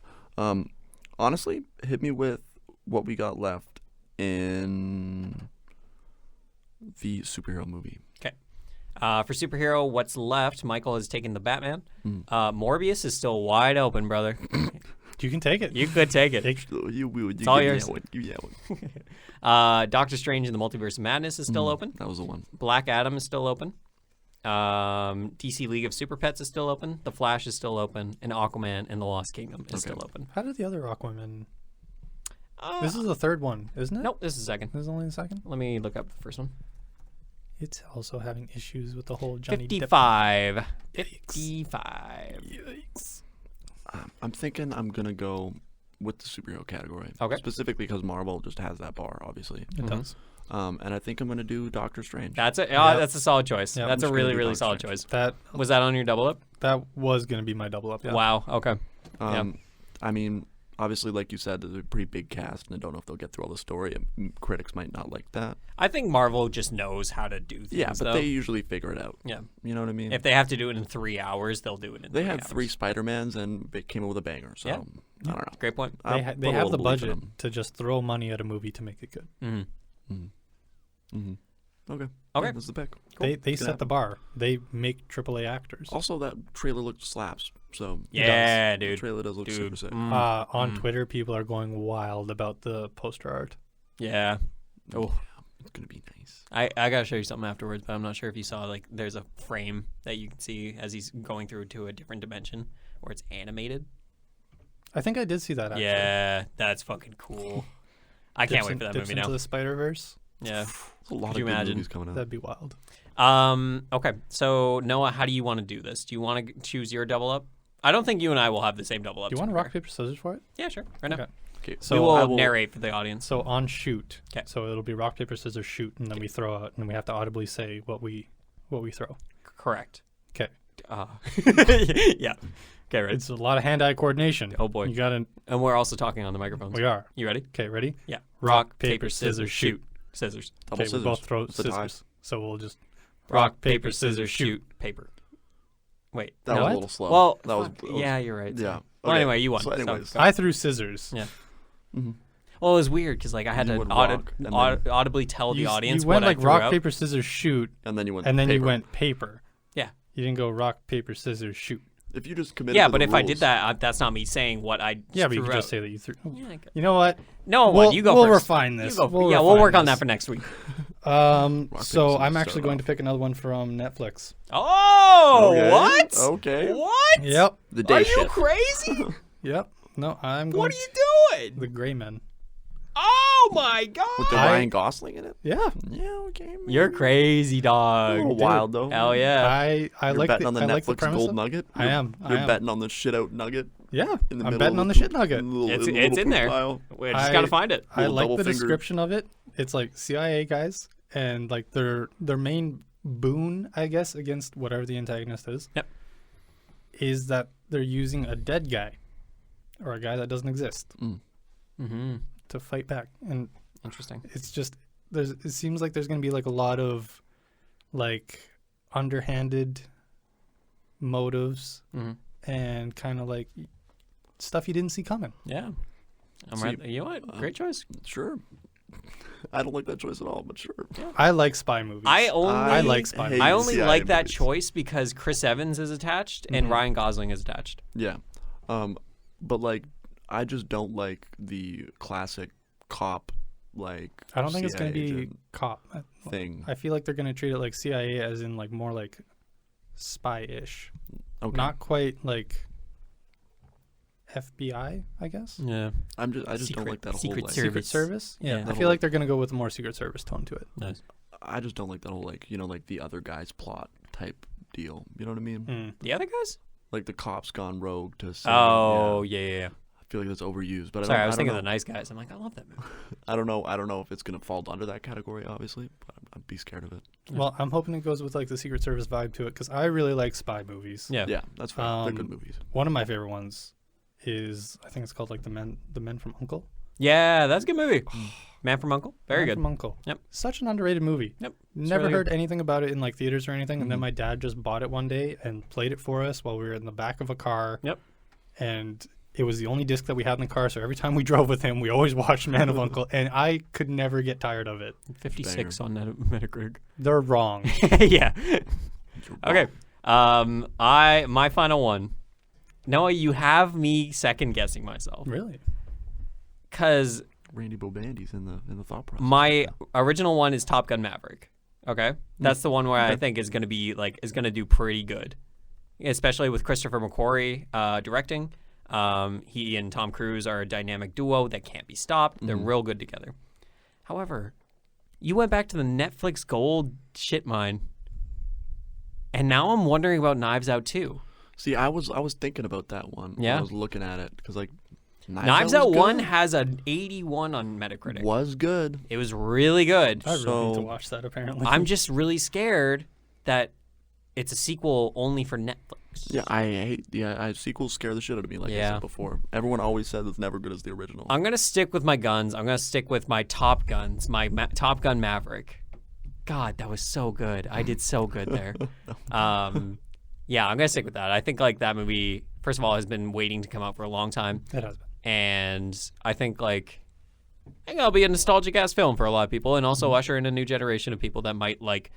Honestly, hit me with what we got left in the superhero movie. Okay. For superhero, what's left? Michael has taken the Batman. Mm. Morbius is still wide open, brother. You can take it. You could take it. You all give me yours. that one. You that one. Doctor Strange and the Multiverse of Madness is still open. That was the one. Black Adam is still open. DC League of Super Pets is still open. The Flash is still open. And Aquaman and the Lost Kingdom is still open. How did the other Aquaman? This is the third one, isn't it? Nope, this is second. This is only the second. Let me look up the first one. It's also having issues with the whole Johnny 55. Depp. 55. Yikes. I'm thinking I'm gonna go with the superhero category. Okay. Specifically because Marvel just has that bar, obviously. It does. And I think I'm gonna do Doctor Strange. That's a Yep. that's a solid choice. Yep. That's a I'm just really gonna do really Doctor solid Strange. choice. That Was that on your double up? was going to be my double up. Yeah. Wow. Okay. I mean, obviously, like you said, there's a pretty big cast, and I don't know if they'll get through all the story. Critics might not like that. I think Marvel just knows how to do things. Yeah, but though. they usually figure it out. Yeah. You know what I mean? If they have to do it in 3 hours, they'll do it in. They 3 had hours. 3 Spider-Mans, and they came up with a banger. So Yeah. I don't know. Great point. They, I'll they put a have the little belief in budget them. to just throw money at a movie to make it good. Mm-hmm. Okay. Okay. Yeah, that's the pick. They set the bar. They make AAA actors. Also, that trailer looked slaps. So Yeah, The dude. trailer does look super sick. On Twitter, people are going wild about the poster art. Yeah. Oh, It's gonna be nice. I gotta show you something afterwards, but I'm not sure if you saw like there's a frame that you can see as he's going through to a different dimension where it's animated. I think I did see that. Actually. Yeah, that's fucking cool. I can't wait for that dips movie into now. the Spider-Verse. Yeah. There's a lot Could of you good imagine? movies coming out. That'd be wild. Okay, so Noah, how do you want to do this? Do you want to choose your double up? I don't think you and I will have the same double up. Do you want to rock, paper, scissors for it? Yeah, sure. Right now. Okay. Okay, So we So will I will- narrate for the audience. So on shoot. 'Kay. So it'll be rock, paper, scissors, shoot, and then we throw out, and we have to audibly say what we throw. Correct. 'Kay. Yeah. Okay, ready? It's a lot of hand-eye coordination. Oh, boy. You gotta. And we're also talking on the microphones. We are. You ready? Okay, ready? Yeah. Rock, paper, scissors, shoot. Scissors. Double Okay, we scissors. both throw It's a tie. scissors. So we'll just Rock, paper, scissors, shoot. Paper. Wait. That no? was a little slow. Well, that was, fuck. Yeah, you're right. Yeah. Well, Okay. anyway, you won. So anyways, So- I threw scissors. Yeah. Mhm. Well, it was weird because like I had You to would rock, and then- audibly tell the audience you went what like I threw rock, out. paper, scissors, shoot, and then you went. and then you paper. went paper. Yeah. You didn't go rock, paper, scissors, shoot. If you just committed. Yeah, to but the if I rules- did that, that's not me saying what I Yeah, but threw you could out. just say that you threw. Yeah, I could. You know what? No, We'll- you go we'll first. refine this. You go. We'll Yeah, we'll refine work on this. that for next week. Rock, paper, So scissors, I'm actually start going to off. pick another one from Netflix. Oh, Okay. what? Okay. What? Yep. The day Are you shift. crazy? Yep. No, I'm going. What are you doing? The Gray Men. Oh my god! With the Ryan Gosling in it. Yeah. Yeah. Okay. Man. You're crazy, A dog. little wild though. Hell yeah! I You're like betting the on the I like the Netflix premise. gold of- nugget. I am. You're I am. betting on the shit out nugget. Yeah. In the I'm middle betting of on the poop- shit nugget. It's the in little there. poop pile. We just gotta find it. I Little like the double finger. description of it. It's like CIA guys, and like their main boon, I guess, against whatever the antagonist is. Yep. Is that they're using a dead guy, or a guy that doesn't exist, Mm-hmm. to fight back, and Interesting. it's just it seems like there's gonna be like a lot of like underhanded motives Mm-hmm. and kind of like stuff you didn't see coming. Yeah. I'm See, right. You know what? Great choice. Sure. I don't like that choice at all, but sure. I like spy movies. I I like spy hate I only CIA like that movies. choice because Chris Evans is attached and Mhm. Ryan Gosling is attached. Yeah. But like, I just don't like the classic cop like. I don't think it's CIA gonna be agent cop. thing. I feel like they're gonna treat it like CIA, as in like more like spy-ish, Okay. not quite like FBI, I guess. Yeah. I just don't Secret- like that whole Secret like. Service. Secret Service. Yeah, Yeah. I That feel whole- like they're gonna go with a more Secret Service tone to it. Nice. I just don't like that whole like like the other guy's plot type deal. You know what I mean? Mm. The other guys? Like the cops gone rogue to. Save, Oh, yeah. yeah. I feel like that's overused. But Sorry, I I was don't thinking know. of the nice guys. I'm like, I love that movie. I don't know. I don't know if it's gonna fall under that category, obviously. But I'd be scared of it. Well, I'm hoping it goes with like the Secret Service vibe to it because I really like spy movies. Yeah. Yeah, that's fine. They're good movies. One of my favorite ones is I think it's called like the Men from Uncle. Yeah, that's a good movie. Man from Uncle. Very Man good. From Uncle. Yep. Such an underrated movie. Yep. Never really heard anything about it in like theaters or anything, and then Mhm. my dad just bought it one day and played it for us while we were in the back of a car. Yep. And it was the only disc that we had in the car, so every time we drove with him, we always watched Man of Uncle, and I could never get tired of it. 56 on Metacritic. They're wrong. Yeah. Okay. My final one. Noah, you have me second guessing myself Really? because Randy Bobandy's in the thought process. my original one is Top Gun Maverick. Okay, that's the one where I Okay. think is going to do pretty good, especially with Christopher McQuarrie directing. He and Tom Cruise are a dynamic duo that can't be stopped. They're real good together. However, you went back to the Netflix gold shit mine, and now I'm wondering about Knives Out too. See, I was thinking about that one. Yeah. When I was looking at it because like Knives was Out good. 1 has an 81 on Metacritic. was good. It was really good. I really need to So- watch that, apparently. I'm just really scared that it's a sequel only for Netflix. Yeah, I hate. Yeah, sequels scare the shit out of me. Like I Yeah. said before, everyone always says it's never good as the original. I'm gonna stick with my guns. I'm gonna stick with my Top Guns, my Top Gun Maverick. God, that was so good. I did so good there. Yeah, I'm gonna stick with that. I think like that movie, first of all, has been waiting to come out for a long time, It has been. and I think it'll be a nostalgic ass film for a lot of people, and also usher in a new generation of people that might like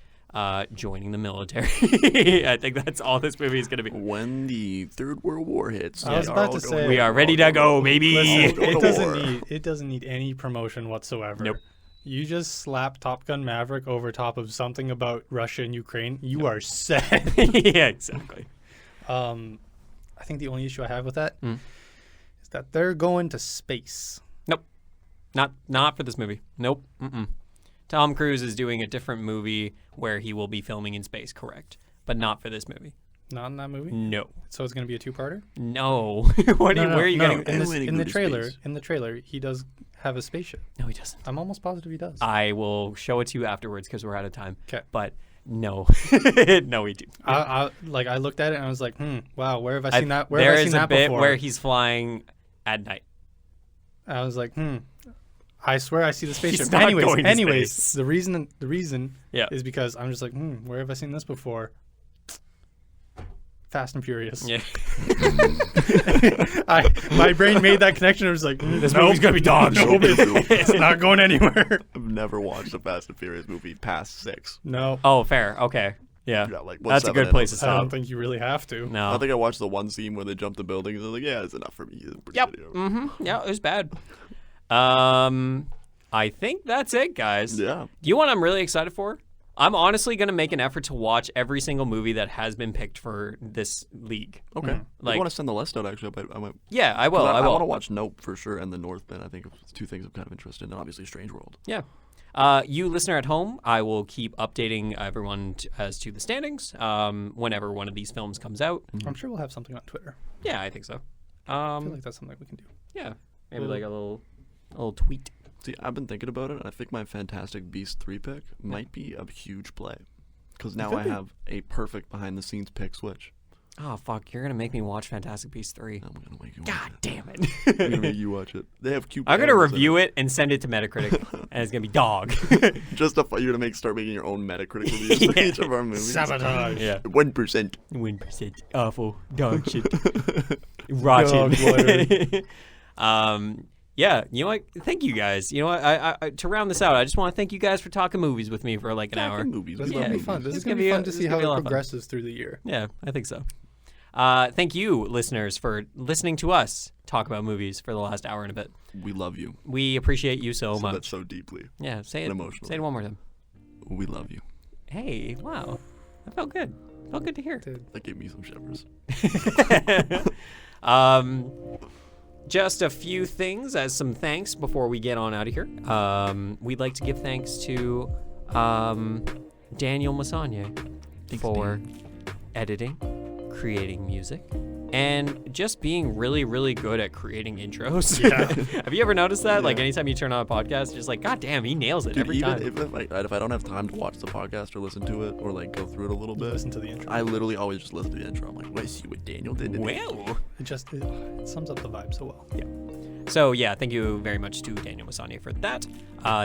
joining the military. I think that's all this movie is gonna be. When the Third World War hits, I was we are about all to going- say- We are ready to go, baby. Listen, Go to war. it doesn't need any promotion whatsoever. Nope. You just slap Top Gun Maverick over top of something about Russia and Ukraine, you are set. Yeah, exactly. I think the only issue I have with that is is that they're going to space. Nope. Not for this movie. Nope. Mm-mm. Tom Cruise is doing a different movie where he will be filming in space, correct? But not for this movie. Not in that movie? No. So it's going to be a two-parter? No. Where are you getting? In the trailer, he does have a spaceship. No, he doesn't. I'm almost positive he does. I will show it to you afterwards because we're out of time. Okay. But no. No, we do. I looked at it and I was like, wow, where have I seen that? Where there have I is seen a that bit before? where he's flying at night. I was like, I swear I see the spaceship. He's not going to Anyways, space. the reason Yeah. is because I'm just like, where have I seen this before? Fast and Furious. Yeah. My brain made that connection. I was like, This movie's gonna be dog shit. Nope, it's not going anywhere. I've never watched a Fast and Furious movie past 6. No. Oh, fair. Okay. Yeah. Yeah, like, That's a 7 good and place to I don't stop. think you really have to. No. I think I watched the one scene where they jumped the building and they're like, yeah, it's enough for me. It's a pretty Yep. video. Mm-hmm. Yeah, it was bad. I think that's it, guys. Yeah. Do you know what I'm really excited for? I'm honestly going to make an effort to watch every single movie that has been picked for this league. Okay. Like- Like, I want to send the list out, actually. But I might. Yeah, I will. I I will. want to watch Nope for sure and The Northman. I think it's 2 things I'm kind of interested in. And obviously, Strange World. Yeah. You listener at home, I will keep updating everyone as to the standings whenever one of these films comes out. I'm sure we'll have something on Twitter. Yeah, I think so. I feel like that's something we can do. Yeah, maybe like a little tweet. See, I've been thinking about it, and I think my Fantastic Beasts 3 pick might be a huge play. Because now I have a perfect behind-the-scenes pick switch. Oh, fuck. You're going to make me watch Fantastic Beasts 3. I'm going to make you watch God it. damn it. I'm going to make you watch it. They have cute I'm going to animals in review it and send it to Metacritic, and it's going to be dog. Just you're going to start making your own Metacritic reviews for each of our movies. Sabotage. Yeah. 1%. 1%. Awful. Dog shit. Rotten. Yeah, you know what? Thank you guys. You know what? I to round this out, I just want to thank you guys for talking movies with me for like an hour. Movies. This is We going to love be fun. movies. This is It's going gonna to be be fun a- to this see is how gonna be a lot it of fun. progresses through the year. Yeah, I think so. Thank you, listeners, for listening to us talk about movies for the last hour and a bit. We love you. We appreciate you so Said much. that so deeply. Yeah, say and it. emotionally. Say it one more time. We love you. Hey, wow, that felt good. Felt good to hear. That gave me some shivers. Just a few things as some thanks before we get on out of here. We'd like to give thanks to Daniel Mosionier for editing, creating music, and just being really, really good at creating intros. Yeah. Have you ever noticed that? Like Yeah. anytime you turn on a podcast, you're just like, God damn, he nails it Dude, every even time. if I don't have time to watch the podcast or listen to it or like go through it a little bit, Listen to the intro. I literally always just listen to the intro. I'm like, wait, see what Daniel did. Well. It sums up the vibe so well. So yeah, thank you very much to Daniel Mosionier for that.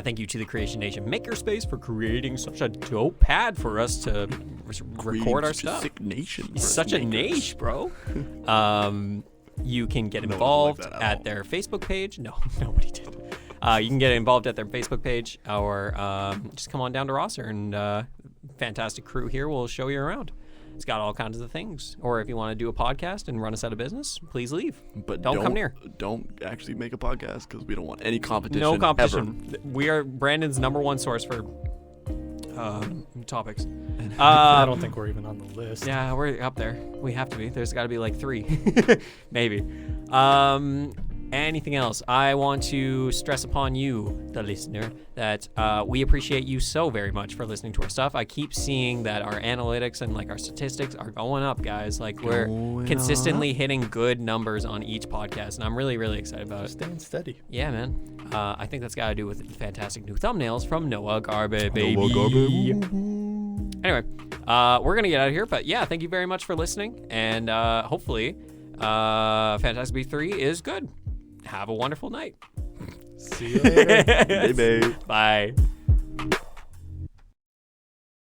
Thank you to the Creation Nation Makerspace for creating such a dope pad for us to record our stuff. Sick nation. He's for such a makers. niche, bro. You can get No one liked involved that at at all. their Facebook page. No, nobody did. You can get involved at their Facebook page, or just come on down to Rosser, and fantastic crew here will show you around. It's got all kinds of things. Or if you want to do a podcast and run us out of business, please leave. But Don't come near. Don't actually make a podcast because we don't want any competition. No Ever. competition. We are Brandon's #1 source for topics. I don't think we're even on the list. Yeah, we're up there. We have to be. There's got to be like 3, maybe. Anything else? I want to stress upon you, the listener, that we appreciate you so very much for listening to our stuff. I keep seeing that our analytics and like our statistics are going up, guys. Like we're Going consistently hitting good numbers on each podcast, and I'm really, really excited about it. Staying steady. Yeah, man. I think that's got to do with the fantastic new thumbnails from Noah Garbutt, baby. Noah Garbutt. Anyway, we're going to get out of here. But yeah, thank you very much for listening. And hopefully, Fantastic Beasts 3 is good. Have a wonderful night. See you later. Hey, babe. Bye.